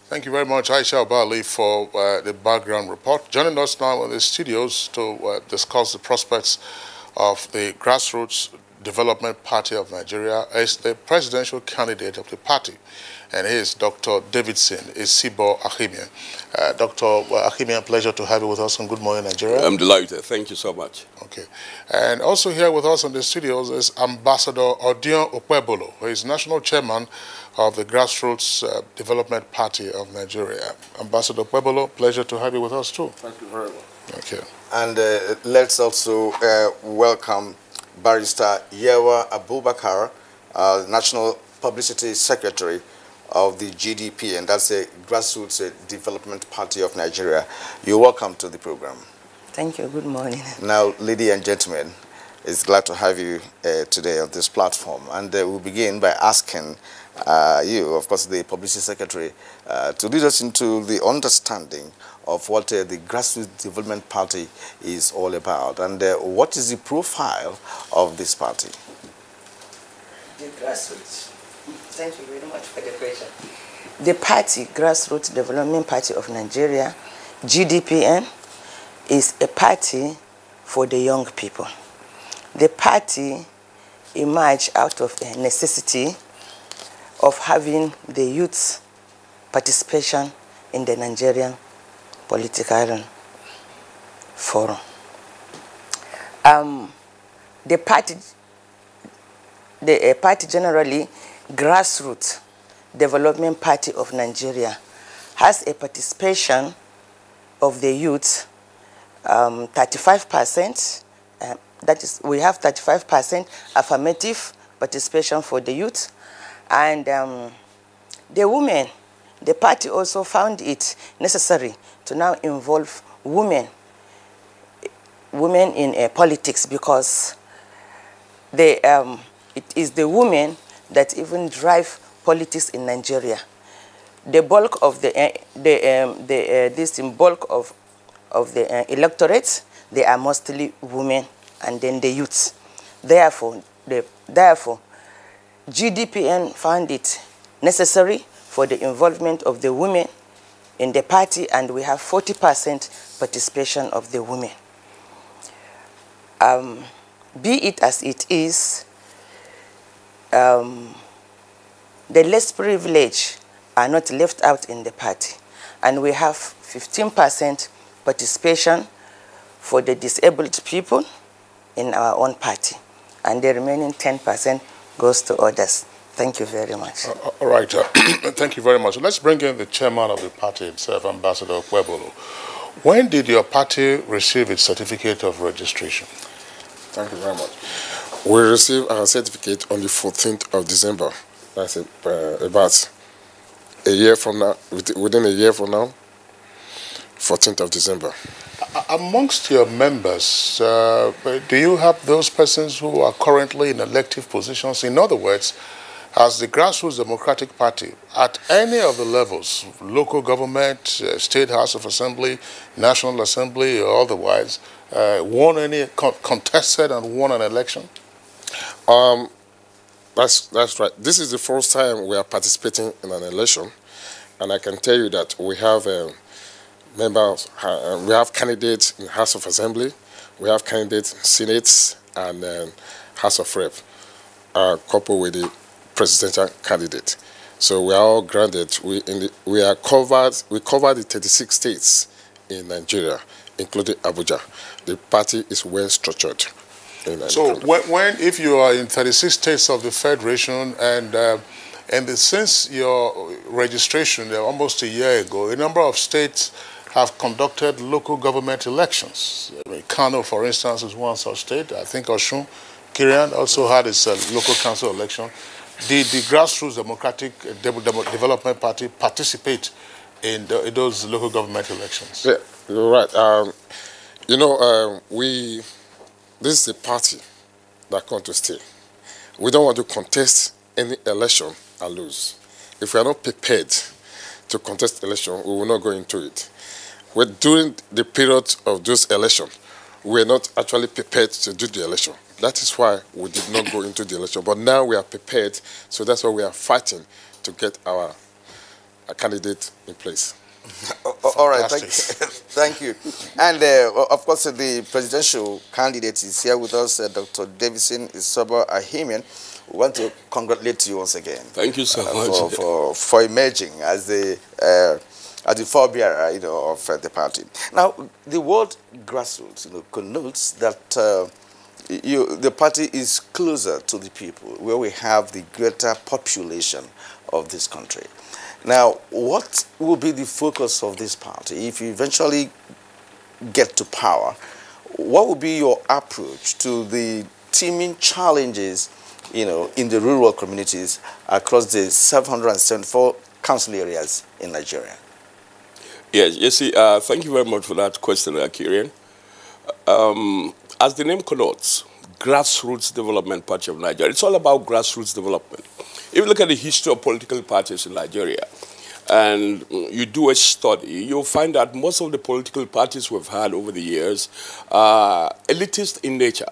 Thank you very much, Aisha Bali, for the background report. Joining us now in the studios to discuss the prospects of the Grassroots Development Party of Nigeria is the presidential candidate of the party, and he is Dr. Davidson Isibo Ahimian. Dr. Ahimian, pleasure to have you with us, and good morning, Nigeria. I'm delighted. Thank you so much. Okay. And also here with us in the studios is Ambassador Odion Okpebolo, who is national chairman of the Grassroots Development Party of Nigeria. Ambassador Okpebolo, pleasure to have you with us too. Thank you very much. Okay. And let's also welcome Barrister Yewa Abubakar, National Publicity Secretary of the GDP, and that's a Grassroots Development Party of Nigeria. You're welcome to the program. Thank you. Good morning. Now, ladies and gentlemen, it's glad to have you today on this platform. And we'll begin by asking you, of course, the Publicity Secretary, to lead us into the understanding of what the Grassroots Development Party is all about, and what is the profile of this party? The Grassroots. Thank you very much for the question. The party, Grassroots Development Party of Nigeria, GDPN, is a party for the young people. The party emerged out of a necessity of having the youth participation in the Nigerian political forum. The party generally, Grassroots Development Party of Nigeria, has a participation of the youth 35%. That is, we have 35% affirmative participation for the youth, and the women. The party also found it necessary to now involve women in politics, because it is the women that even drive politics in Nigeria. The bulk of the electorate, they are mostly women, and then the youth. Therefore, GDPN found it necessary for the involvement of the women in the party, and we have 40% participation of the women. Be it as it is, the less privileged are not left out in the party, and we have 15% participation for the disabled people in our own party, and the remaining 10% goes to others. Thank you very much. All right. Thank you very much. Let's bring in the chairman of the party himself, Ambassador Okpebolo. When did your party receive its certificate of registration? Thank you very much. We received our certificate on the 14th of December. That's about a year from now, within a year from now, 14th of December. Amongst your members, do you have those persons who are currently in elective positions? In other words, has the Grassroots Democratic Party, at any of the levels, local government, State House of Assembly, National Assembly, or otherwise, won any, contested and won an election? That's right. This is the first time we are participating in an election, and I can tell you that we have members, we have candidates in House of Assembly, we have candidates in Senate and House of Rep, coupled with the presidential candidate. So we are all granted. We cover the 36 states in Nigeria, including Abuja. The party is well structured. So if you are in 36 states of the Federation and since your registration almost a year ago, a number of states have conducted local government elections. I mean, Kano, for instance, is one such state. I think Osun, Kirian also had its local council election. Did the Grassroots Democratic Development Party participate in those local government elections? Yeah, you're right. This is a party that comes to stay. We don't want to contest any election and lose. If we are not prepared to contest election, we will not go into it. During the period of those elections, we were not actually prepared to do the election. That is why we did not go into the election. But now we are prepared, so that's why we are fighting to get our candidate in place. All right, thank you. And of course, the presidential candidate is here with us, Dr. Davison Isoba Ahimian. We want to congratulate you once again. Thank you so much for emerging as the forebearer, of the party. Now, the word grassroots, connotes that the party is closer to the people, where we have the greater population of this country. Now, what will be the focus of this party if you eventually get to power? What will be your approach to the teeming challenges, in the rural communities across the 774 council areas in Nigeria? Yes, you see, thank you very much for that question, Kirian. As the name connotes, Grassroots Development Party of Nigeria, it's all about grassroots development. If you look at the history of political parties in Nigeria, and you do a study, you'll find that most of the political parties we've had over the years are elitist in nature.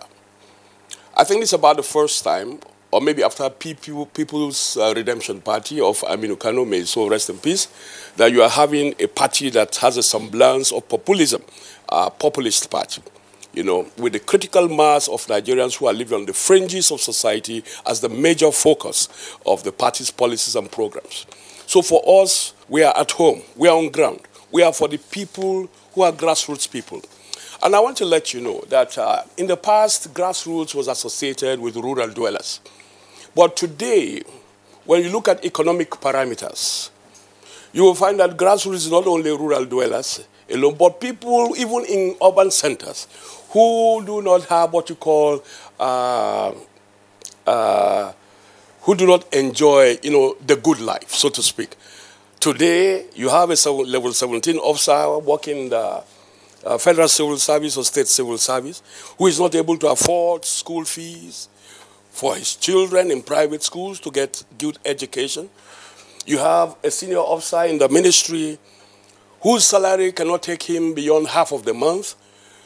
I think it's about the first time, or maybe after People's Redemption Party of Aminu Kano, may so rest in peace, that you are having a party that has a semblance of populism, a populist party, with the critical mass of Nigerians who are living on the fringes of society as the major focus of the party's policies and programs. So for us, we are at home, we are on ground, we are for the people who are grassroots people. And I want to let you know that in the past, grassroots was associated with rural dwellers. But today, when you look at economic parameters, you will find that grassroots is not only rural dwellers alone, but people even in urban centers who do not have what you call, who do not enjoy, the good life, so to speak. Today, you have a level 17 officer working in the federal civil service or state civil service who is not able to afford school fees for his children in private schools to get good education. You have a senior officer in the ministry whose salary cannot take him beyond half of the month.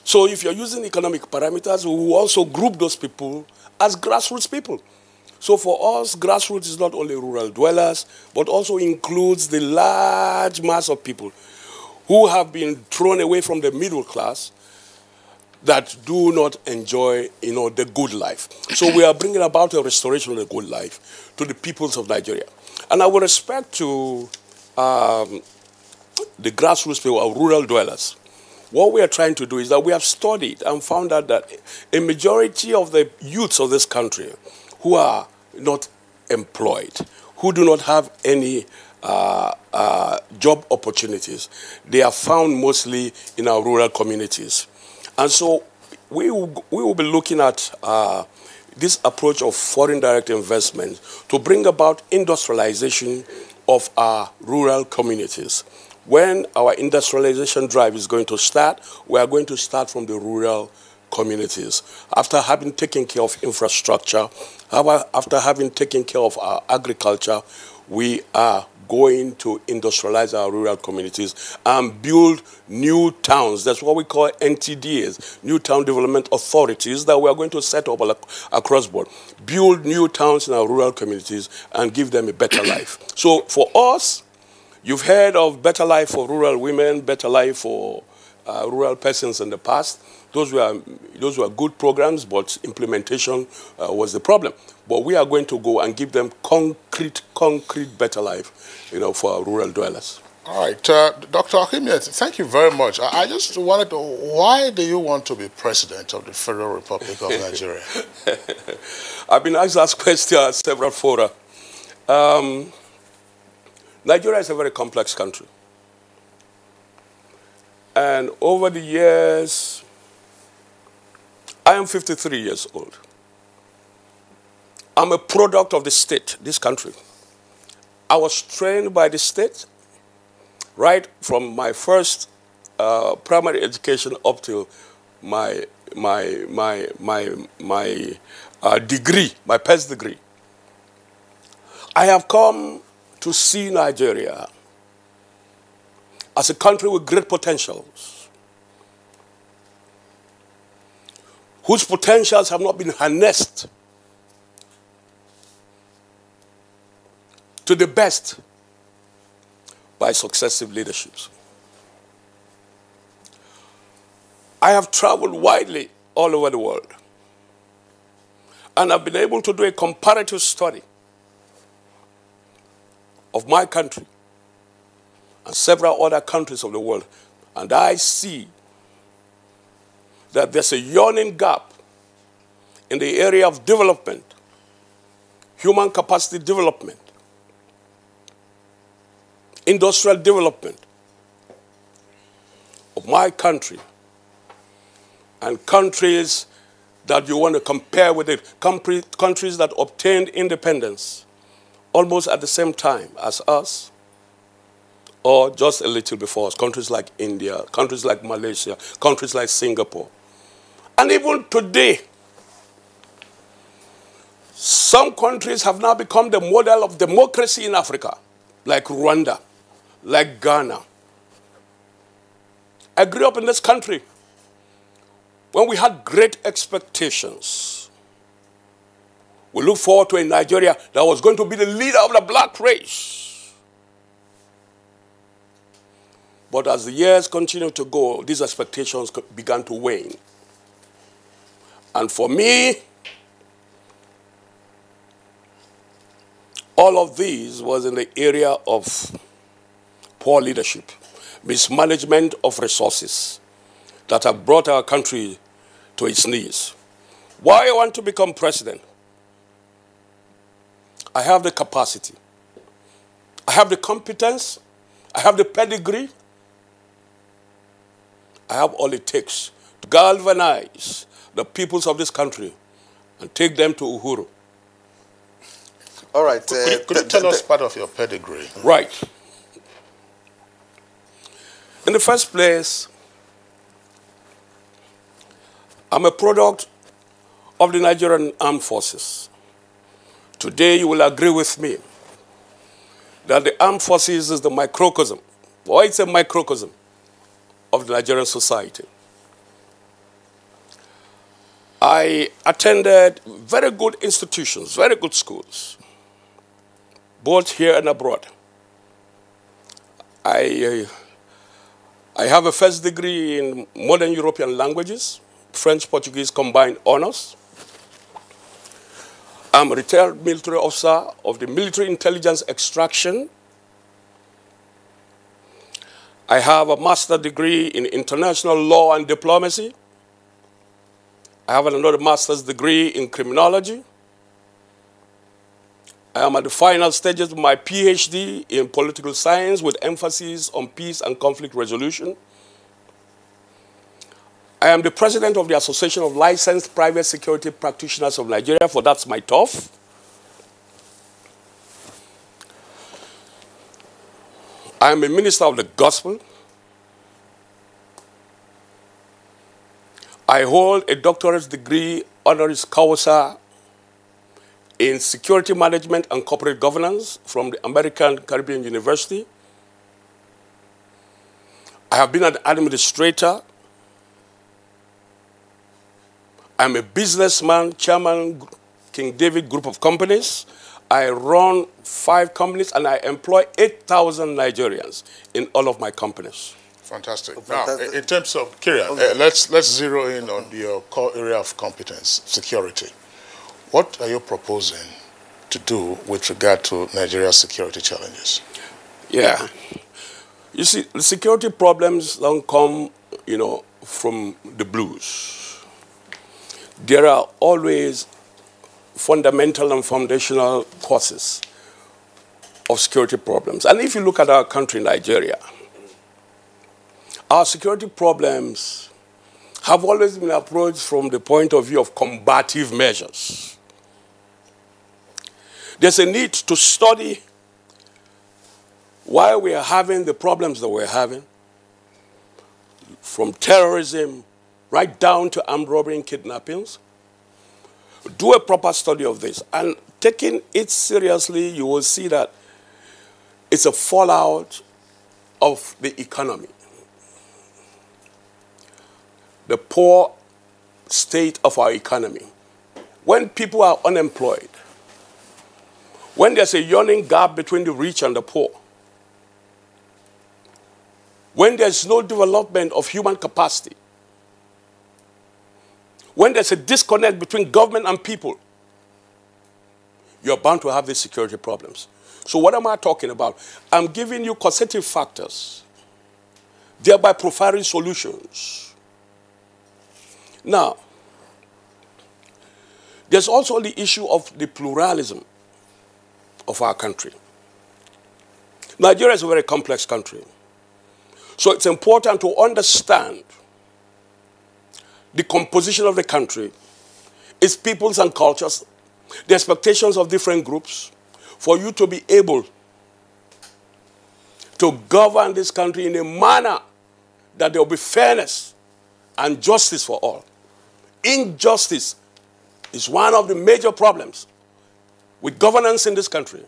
So if you're using economic parameters, we will also group those people as grassroots people. So for us, grassroots is not only rural dwellers, but also includes the large mass of people who have been thrown away from the middle class that do not enjoy, the good life. So we are bringing about a restoration of the good life to the peoples of Nigeria. And I with respect to the grassroots people, our rural dwellers, what we are trying to do is that we have studied and found out that a majority of the youths of this country who are not employed, who do not have any job opportunities, they are found mostly in our rural communities. And so we will be looking at this approach of foreign direct investment to bring about industrialization of our rural communities. when our industrialization drive is going to start, we are going to start from the rural communities. After having taken care of infrastructure, after having taken care of our agriculture, we are going to industrialize our rural communities and build new towns. That's what we call NTDAs, New Town Development Authorities, that we are going to set up across board. Build new towns in our rural communities and give them a better life. So for us, you've heard of better life for rural women, better life for rural persons in the past. Those were good programs, but implementation was the problem. But we are going to go and give them concrete better life, for our rural dwellers. All right, Dr. Akimia, thank you very much. I just wanted to, why do you want to be president of the Federal Republic of Nigeria? I've been asked that question at several fora. Nigeria is a very complex country. And over the years, I am 53 years old. I'm a product of the state, this country. I was trained by the state right from my first primary education up to my degree, my PhD degree. I have come to see Nigeria as a country with great potentials, whose potentials have not been harnessed to the best by successive leaderships. I have traveled widely all over the world, and I've been able to do a comparative study of my country and several other countries of the world, and I see that there's a yawning gap in the area of development, human capacity development, industrial development of my country and countries that you want to compare with it, countries that obtained independence almost at the same time as us, or just a little before us, countries like India, countries like Malaysia, countries like Singapore. And even today, some countries have now become the model of democracy in Africa, like Rwanda, like Ghana. I grew up in this country when we had great expectations. We looked forward to a Nigeria that was going to be the leader of the black race. But as the years continued to go, these expectations began to wane. And for me, all of these was in the area of poor leadership, mismanagement of resources that have brought our country to its knees. Why I want to become president? I have the capacity. I have the competence. I have the pedigree. I have all it takes to galvanize the peoples of this country and take them to Uhuru. All right. Could you tell us part of your pedigree? Right. In the first place, I'm a product of the Nigerian Armed Forces. Today, you will agree with me that the Armed Forces is the microcosm, or it's a microcosm of the Nigerian society. I attended very good institutions, very good schools, both here and abroad. I have a first degree in modern European languages, French, Portuguese combined honors. I'm a retired military officer of the Military Intelligence Extraction. I have a master's degree in international law and diplomacy. I have another master's degree in criminology. I am at the final stages of my PhD in political science with emphasis on peace and conflict resolution. I am the president of the Association of Licensed Private Security Practitioners of Nigeria, for that's my TOF. I am a minister of the gospel. I hold a doctorate degree honoris causa in security management and corporate governance from the American Caribbean University. I have been an administrator. I'm a businessman, chairman, King David Group of Companies. I run 5 companies and I employ 8,000 Nigerians in all of my companies. Fantastic. Now, in terms of Kirian, let's zero in on your core area of competence, security. What are you proposing to do with regard to Nigeria's security challenges? Yeah. You see, the security problems don't come, from the blues. There are always fundamental and foundational causes of security problems. And if you look at our country, Nigeria, our security problems have always been approached from the point of view of combative measures. There's a need to study why we are having the problems that we're having, from terrorism right down to armed robbery and kidnappings. Do a proper study of this. And taking it seriously, you will see that it's a fallout of the economy. The poor state of our economy. When people are unemployed, when there's a yawning gap between the rich and the poor, when there's no development of human capacity, when there's a disconnect between government and people, you're bound to have these security problems. So what am I talking about? I'm giving you causative factors, thereby providing solutions. Now, there's also the issue of the pluralism of our country. Nigeria is a very complex country. So it's important to understand the composition of the country, its peoples and cultures, the expectations of different groups, for you to be able to govern this country in a manner that there will be fairness and justice for all. Injustice is one of the major problems with governance in this country.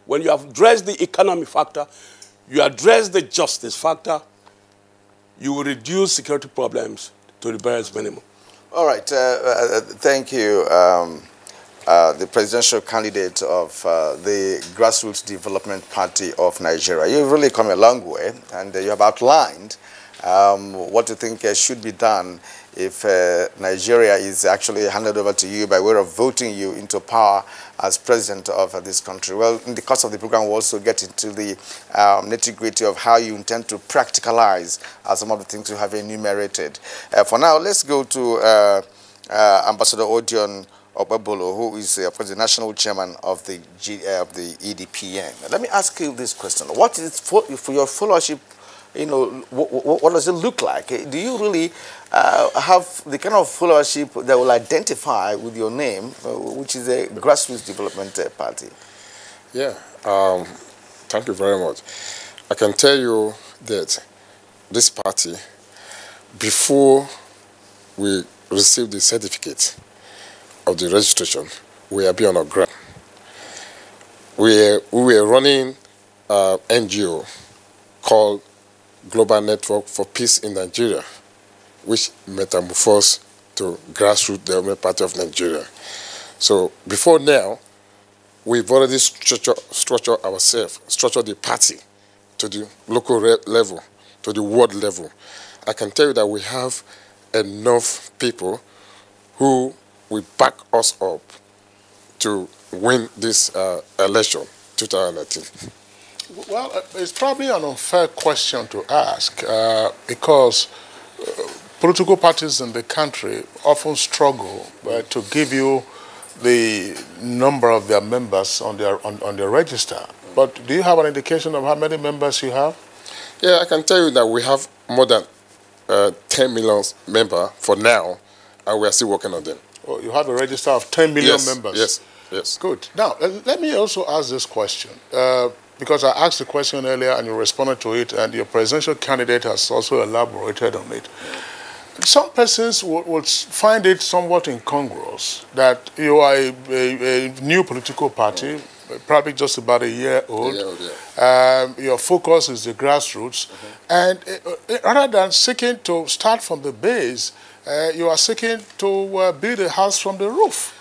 When you have addressed the economic factor, you address the justice factor, you will reduce security problems to the barest minimum. All right. Thank you, the presidential candidate of the Grassroots Development Party of Nigeria. You've really come a long way, and you have outlined what you think should be done if Nigeria is actually handed over to you by way of voting you into power as president of this country. Well, in the course of the program, we'll also get into the nitty-gritty of how you intend to practicalize some of the things you have enumerated. For now, let's go to Ambassador Odion Obebolo, who is, of course, the national chairman of the EDPN. Let me ask you this question. What is for your followership? What does it look like? Do you really have the kind of followership that will identify with your name, which is a Grassroots Development Party? Yeah, thank you very much. I can tell you that this party, before we received the certificate of the registration, we are being on our ground. We were running an NGO called Global Network for Peace in Nigeria, which metamorphosed to Grassroots Development Party of Nigeria. So before now, we've already structured ourselves, structured the party to the local level, to the world level. I can tell you that we have enough people who will back us up to win this election, 2019. Well, it's probably an unfair question to ask because political parties in the country often struggle to give you the number of their members on their register. But do you have an indication of how many members you have? Yeah, I can tell you that we have more than 10 million members for now, and we are still working on them. Oh, you have a register of 10 million members? Yes, yes. Good. Now, let me also ask this question. because I asked the question earlier and you responded to it, and your presidential candidate has also elaborated on it. Some persons would find it somewhat incongruous that you are a new political party, probably just about a year old. Your focus is the grassroots. And rather than seeking to start from the base, you are seeking to build a house from the roof.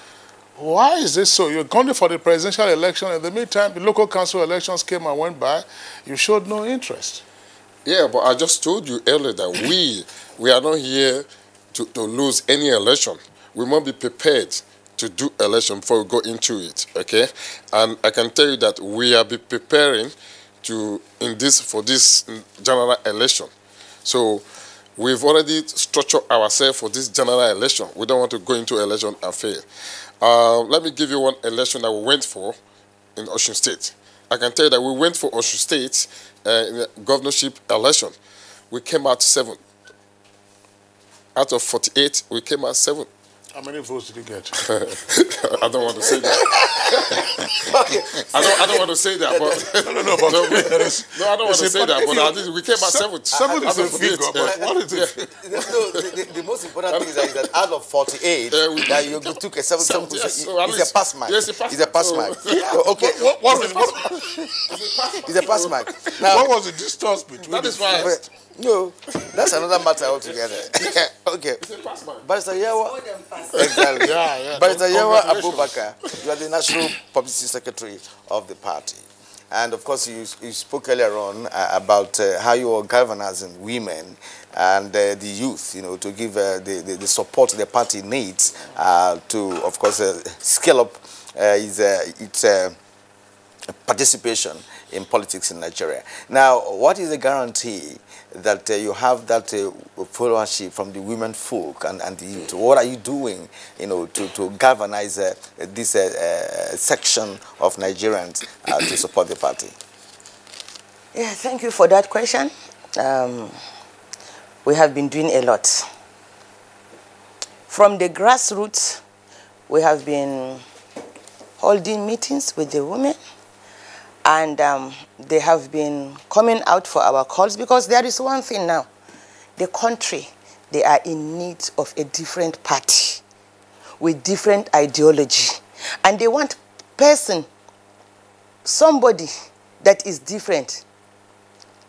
Why is this so? You're going for the presidential election. In the meantime, the local council elections came and went by. You showed no interest. Yeah, but I just told you earlier that we are not here to lose any election. We must be prepared to do election before we go into it, okay? And I can tell you that we are preparing for this general election. So we've already structured ourselves for this general election. We don't want to go into election and fail. Let me give you one election that we went for in Osun State. I can tell you that we went for Osun State in the governorship election. We came out 7th. Out of 48, we came out 7th. How many votes did you get? I don't want to say that. Okay. I don't want to say that, but no, I don't want to say that. But at least we came out 7th. 7 is a figure, but what is it? The most important thing is that out of 48, that you took a 7th position. It's a pass mark. Yes, it's a pass mark. Okay. It's a pass mark. Now, what was the distance between? That is why. No, that's another matter altogether. Okay. Barrister Yawa. Exactly. Barrister Yawa Abubakar, you are the National Publicity Secretary of the party. And of course, you spoke earlier on about how you are galvanizing women and the youth, to give the support the party needs to, of course, scale up its participation in politics in Nigeria. Now, what is the guarantee that you have that followership from the women folk and the youth? What are you doing, to galvanize this section of Nigerians to support the party? Yeah, thank you for that question. We have been doing a lot. From the grassroots, we have been holding meetings with the women, and they have been coming out for our calls, because there is one thing now. The country, they are in need of a different party with different ideology. And they want somebody that is different.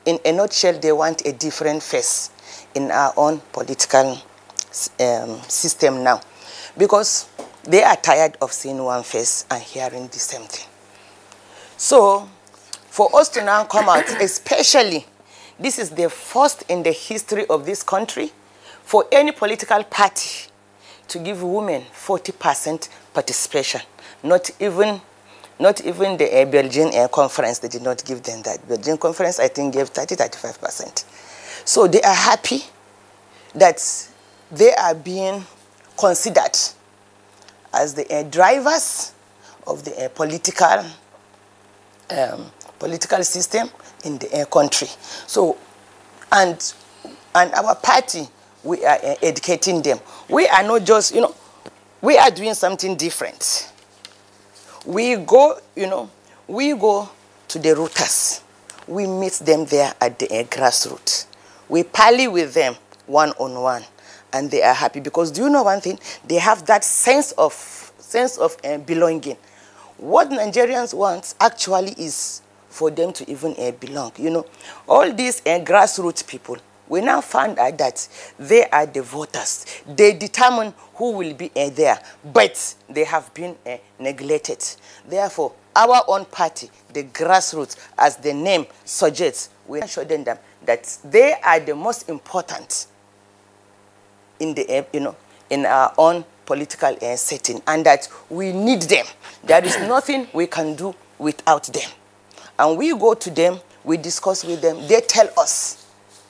In a nutshell, they want a different face in our own political system now. Because they are tired of seeing one face and hearing the same thing. So, for us to now come out, especially, this is the first in the history of this country for any political party to give women 40% participation. Not even the Belgian conference, they did not give them that. Belgian conference, I think, gave 30–35%. So they are happy that they are being considered as the drivers of the political system in the country. So, and our party, we are educating them. We are not just, we are doing something different. We go, we go to the rooters. We meet them there at the grassroots. We parley with them one-on-one, and they are happy, because do you know one thing? They have that sense of belonging. What Nigerians want actually is for them to even belong. All these grassroots people, we now found out that they are the voters. They determine who will be there, but they have been neglected. Therefore, our own party, the grassroots, as the name suggests, we are showing them that they are the most important in the in our own political setting, and that we need them. There is nothing we can do without them. And we go to them, we discuss with them, they tell us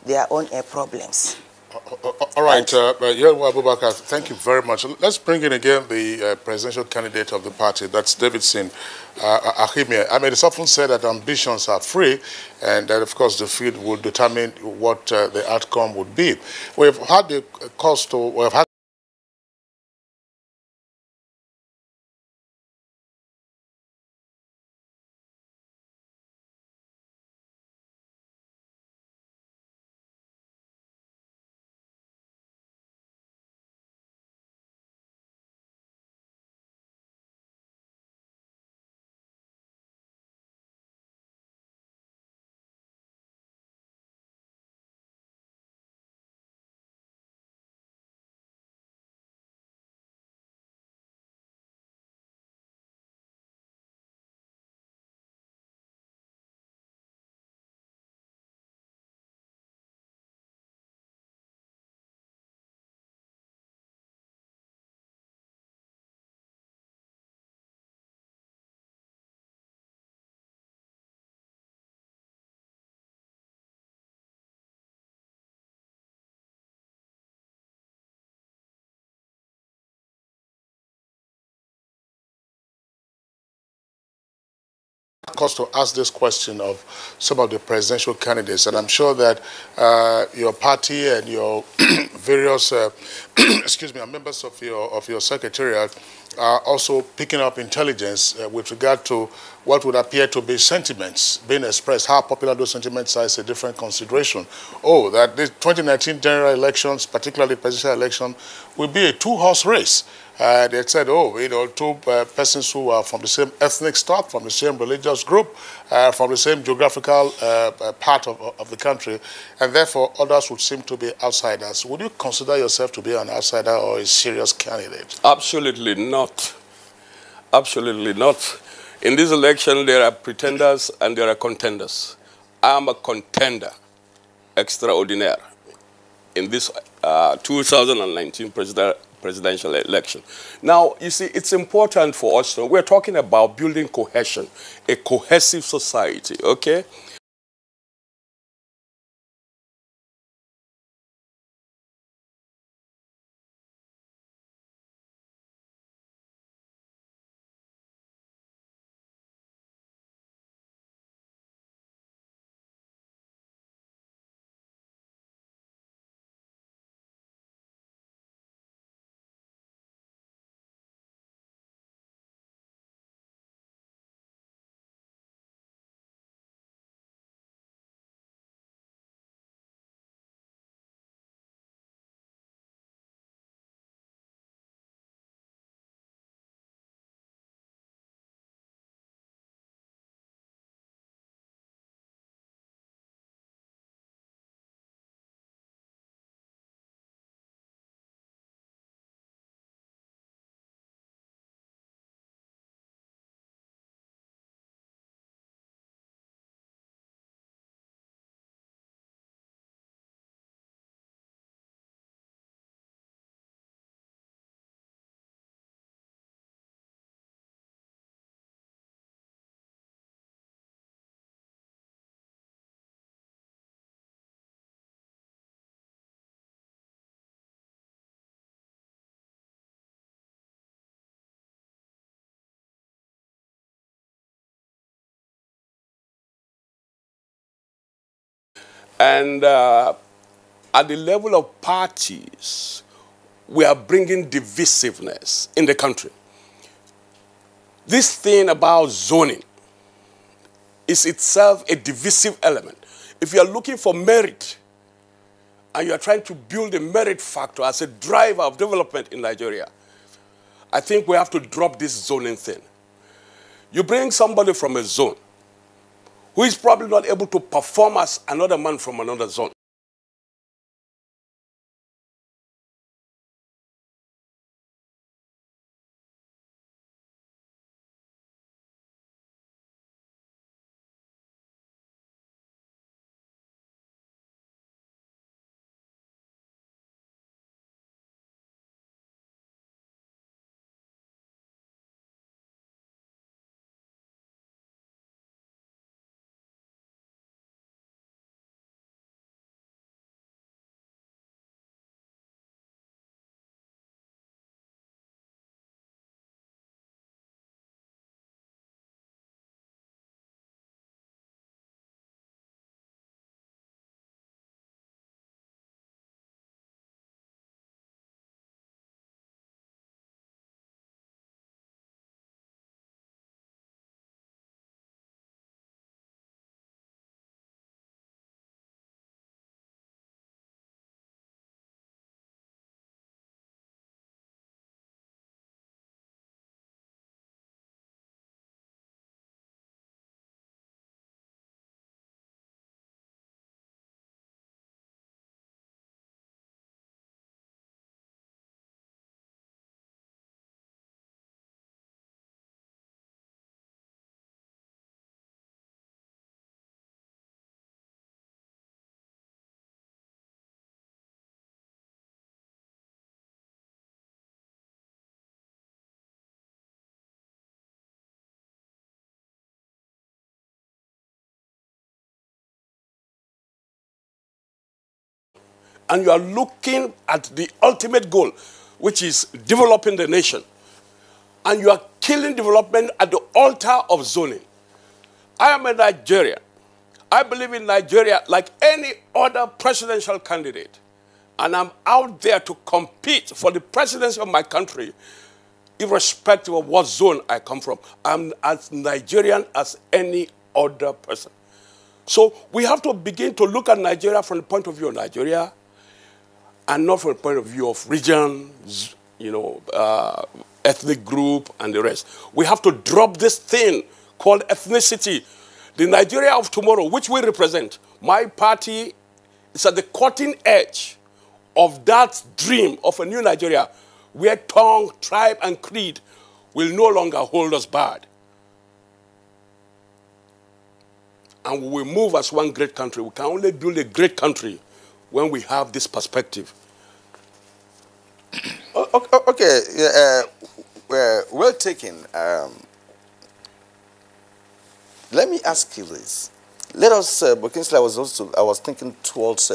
their own problems. All right, Yawa Abubakar, thank you very much. Let's bring in again the presidential candidate of the party, that's Davidson Ahimie. I mean, it's often said that ambitions are free, and that, of course, the field will determine what the outcome would be. We've had the cost to, we've had Cause to ask this question of some of the presidential candidates, and I'm sure that your party and your various, excuse me, members of your secretariat are also picking up intelligence with regard to what would appear to be sentiments being expressed. How popular those sentiments are is a different consideration. Oh, that the 2019 general elections, particularly presidential election, will be a two-horse race. They said, oh, you know, two persons who are from the same ethnic stock, from the same religious group, from the same geographical part of the country, and therefore others would seem to be outsiders. Would you consider yourself to be an outsider or a serious candidate? Absolutely not. Absolutely not. In this election, there are pretenders and there are contenders. I am a contender extraordinaire in this 2019 presidential election. Now, you see, it's important for us to, we're talking about building cohesion, a cohesive society, okay? And at the level of parties, we are bringing divisiveness in the country. This thing about zoning is itself a divisive element. If you are looking for merit and you are trying to build a merit factor as a driver of development in Nigeria, I think we have to drop this zoning thing. You bring somebody from a zone who is probably not able to perform as another man from another zone. And you are looking at the ultimate goal, which is developing the nation. And you are killing development at the altar of zoning. I am a Nigerian. I believe in Nigeria like any other presidential candidate. And I'm out there to compete for the presidency of my country, irrespective of what zone I come from. I'm as Nigerian as any other person. So we have to begin to look at Nigeria from the point of view of Nigeria and not from the point of view of region, ethnic group, and the rest. We have to drop this thing called ethnicity. The Nigeria of tomorrow, which we represent, my party is at the cutting edge of that dream of a new Nigeria where tongue, tribe, and creed will no longer hold us back. And we will move as one great country. We can only build a great country when we have this perspective. Okay, well taken. Let me ask you this. Let us, because I was thinking towards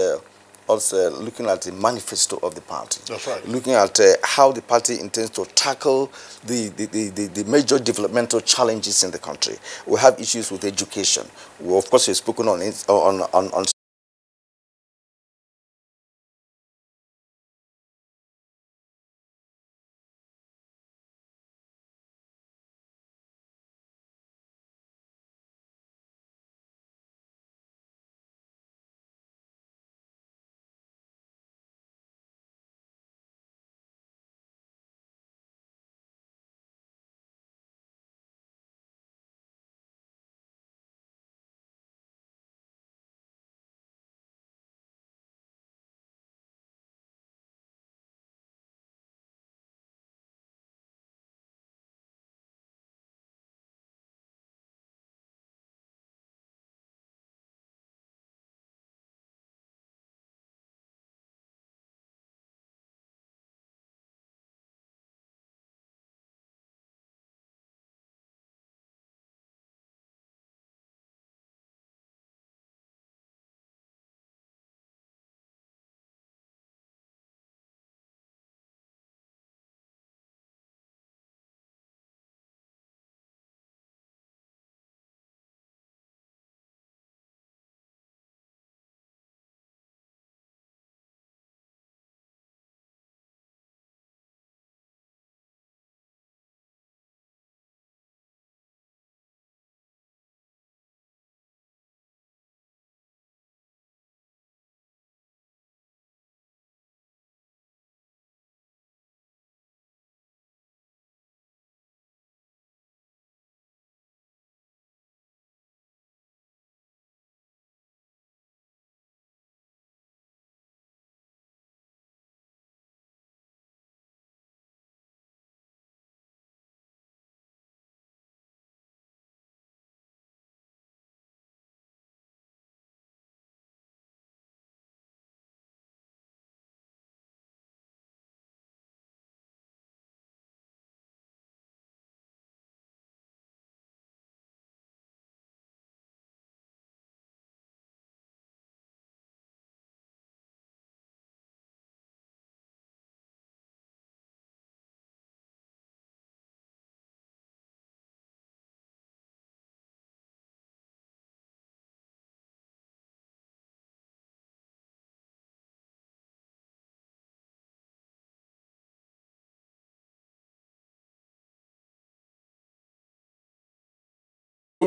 also looking at the manifesto of the party. That's right. Looking at how the party intends to tackle the major developmental challenges in the country. We have issues with education. We, of course, we've spoken on it, on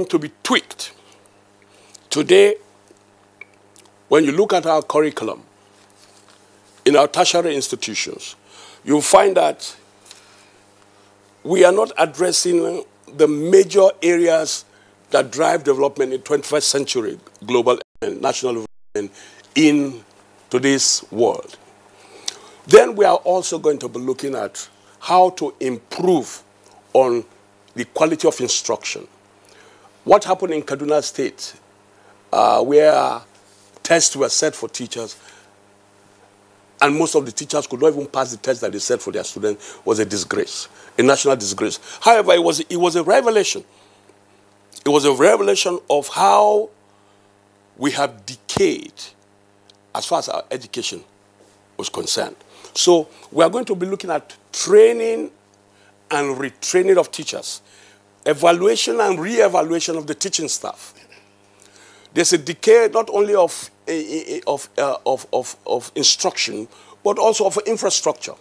to be tweaked. Today, when you look at our curriculum in our tertiary institutions, you'll find that we are not addressing the major areas that drive development in 21st century global and national development in today's world. Then we are also going to be looking at how to improve on the quality of instruction. What happened in Kaduna State, where tests were set for teachers, and most of the teachers could not even pass the test that they set for their students, was a disgrace, a national disgrace. However, it was a revelation. It was a revelation of how we have decayed as far as our education was concerned. So we are going to be looking at training and retraining of teachers. evaluation and re-evaluation of the teaching staff. There's a decay not only of instruction, but also of infrastructure.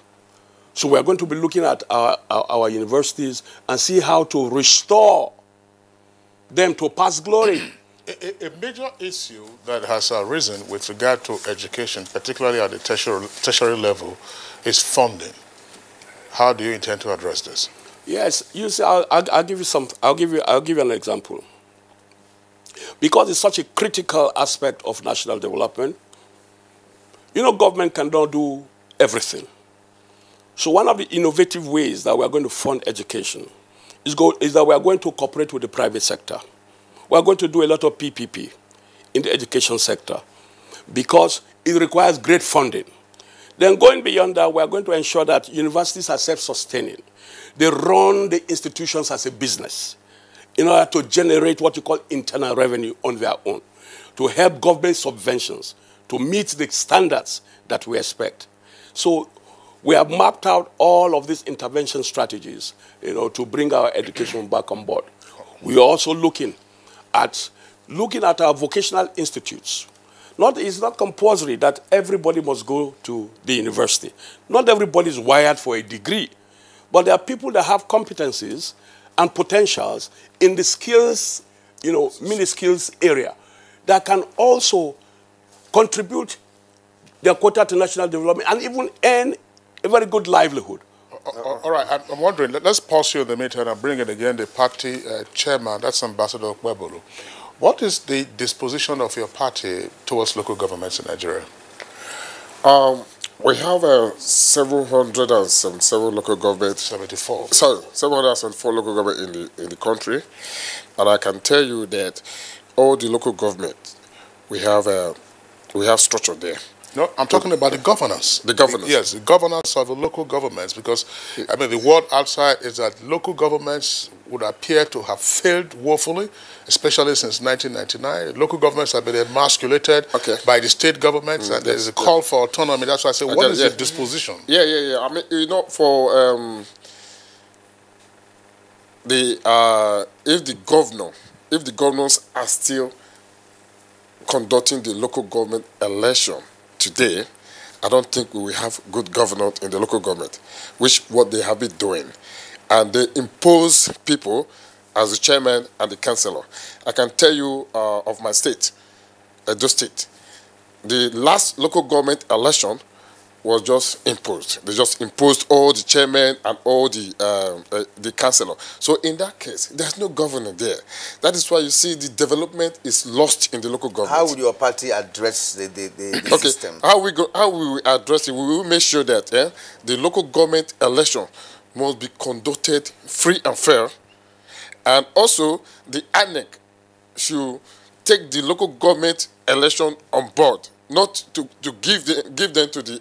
So we are going to be looking at our universities and see how to restore them to past glory. A major issue that has arisen with regard to education, particularly at the tertiary level, is funding. How do you intend to address this? Yes, you see, I'll give you some. I'll give you an example. Because it's such a critical aspect of national development, you know, government cannot do everything. So one of the innovative ways that we are going to fund education is that we are going to cooperate with the private sector. We are going to do a lot of PPP in the education sector because it requires great funding. Then going beyond that, we are going to ensure that universities are self-sustaining. They run the institutions as a business in order to generate what you call internal revenue on their own, to help government subventions, to meet the standards that we expect. So we have mapped out all of these intervention strategies, you know, to bring our education back on board. We are also looking at our vocational institutes. It's not compulsory that everybody must go to the university. Not everybody is wired for a degree, but there are people that have competencies and potentials in the skills, you know, mini-skills area that can also contribute their quota to national development and even earn a very good livelihood. All right, I'm wondering, let's pause here in the meantime and bring in again the party chairman, that's Ambassador Kwebulu. What is the disposition of your party towards local governments in Nigeria? We have several local governments. 74. Sorry, 774 local governments in the country. And I can tell you that all the local governments, we have structure there. No, I'm talking about the governance. The governance. Yes, the governance of the local governments, because, I mean, the word outside is that local governments would appear to have failed woefully, especially since 1999. Local governments have been emasculated by the state governments, and there's a call for autonomy. That's why I say, what is the disposition? Yeah. I mean, you know, for if the governors are still conducting the local government election today, I don't think we will have good governance in the local government, which what they have been doing. And they impose people as the chairman and the councillor. I can tell you of my state, Edo State. The last local government election was just imposed. They just imposed all the chairman and all the councillor. So in that case, there's no governor there. That is why you see the development is lost in the local government. How would your party address the system? How we will address it? We will make sure that the local government election must be conducted free and fair, and also the ANEC should take the local government election on board, not to give them to the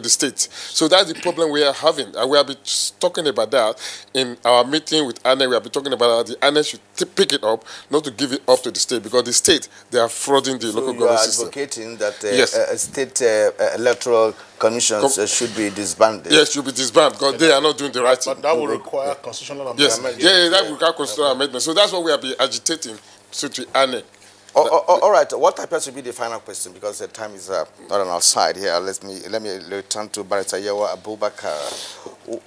state. So that's the problem we are having, and we have been talking about that in our meeting with ANEC. We have been talking about that the ANEC should pick it up, not to give it up to the state, because the state, they are frauding the local government system. So you are advocating that state electoral commissions should be disbanded? Yes, should be disbanded, because they are not doing the right thing. But that will require constitutional amendment. Yes, that will require constitutional amendment. So that's what we have been agitating to ANEC. All right. What appears to be the final question, because the time is not on our side here. Let me return to Barrister Yewa Abubakar.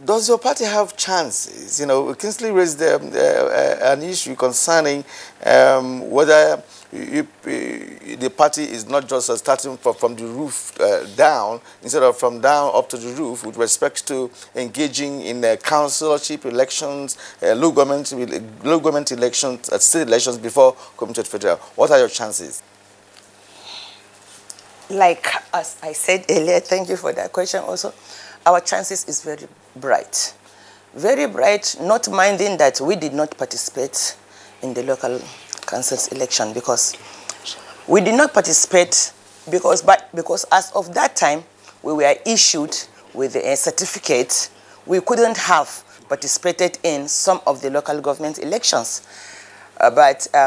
Does your party have chances? You know, Kingsley raised an issue concerning whether the party is not just starting from the roof down, instead of from down up to the roof, with respect to engaging in councillorship elections, local government elections, state elections before coming to the federal. What are your chances? Like as I said earlier, thank you for that question also. Our chances is very bright. Very bright, not minding that we did not participate in the local council's election, because we did not participate because as of that time we were issued with a certificate. We couldn't have participated in some of the local government elections, but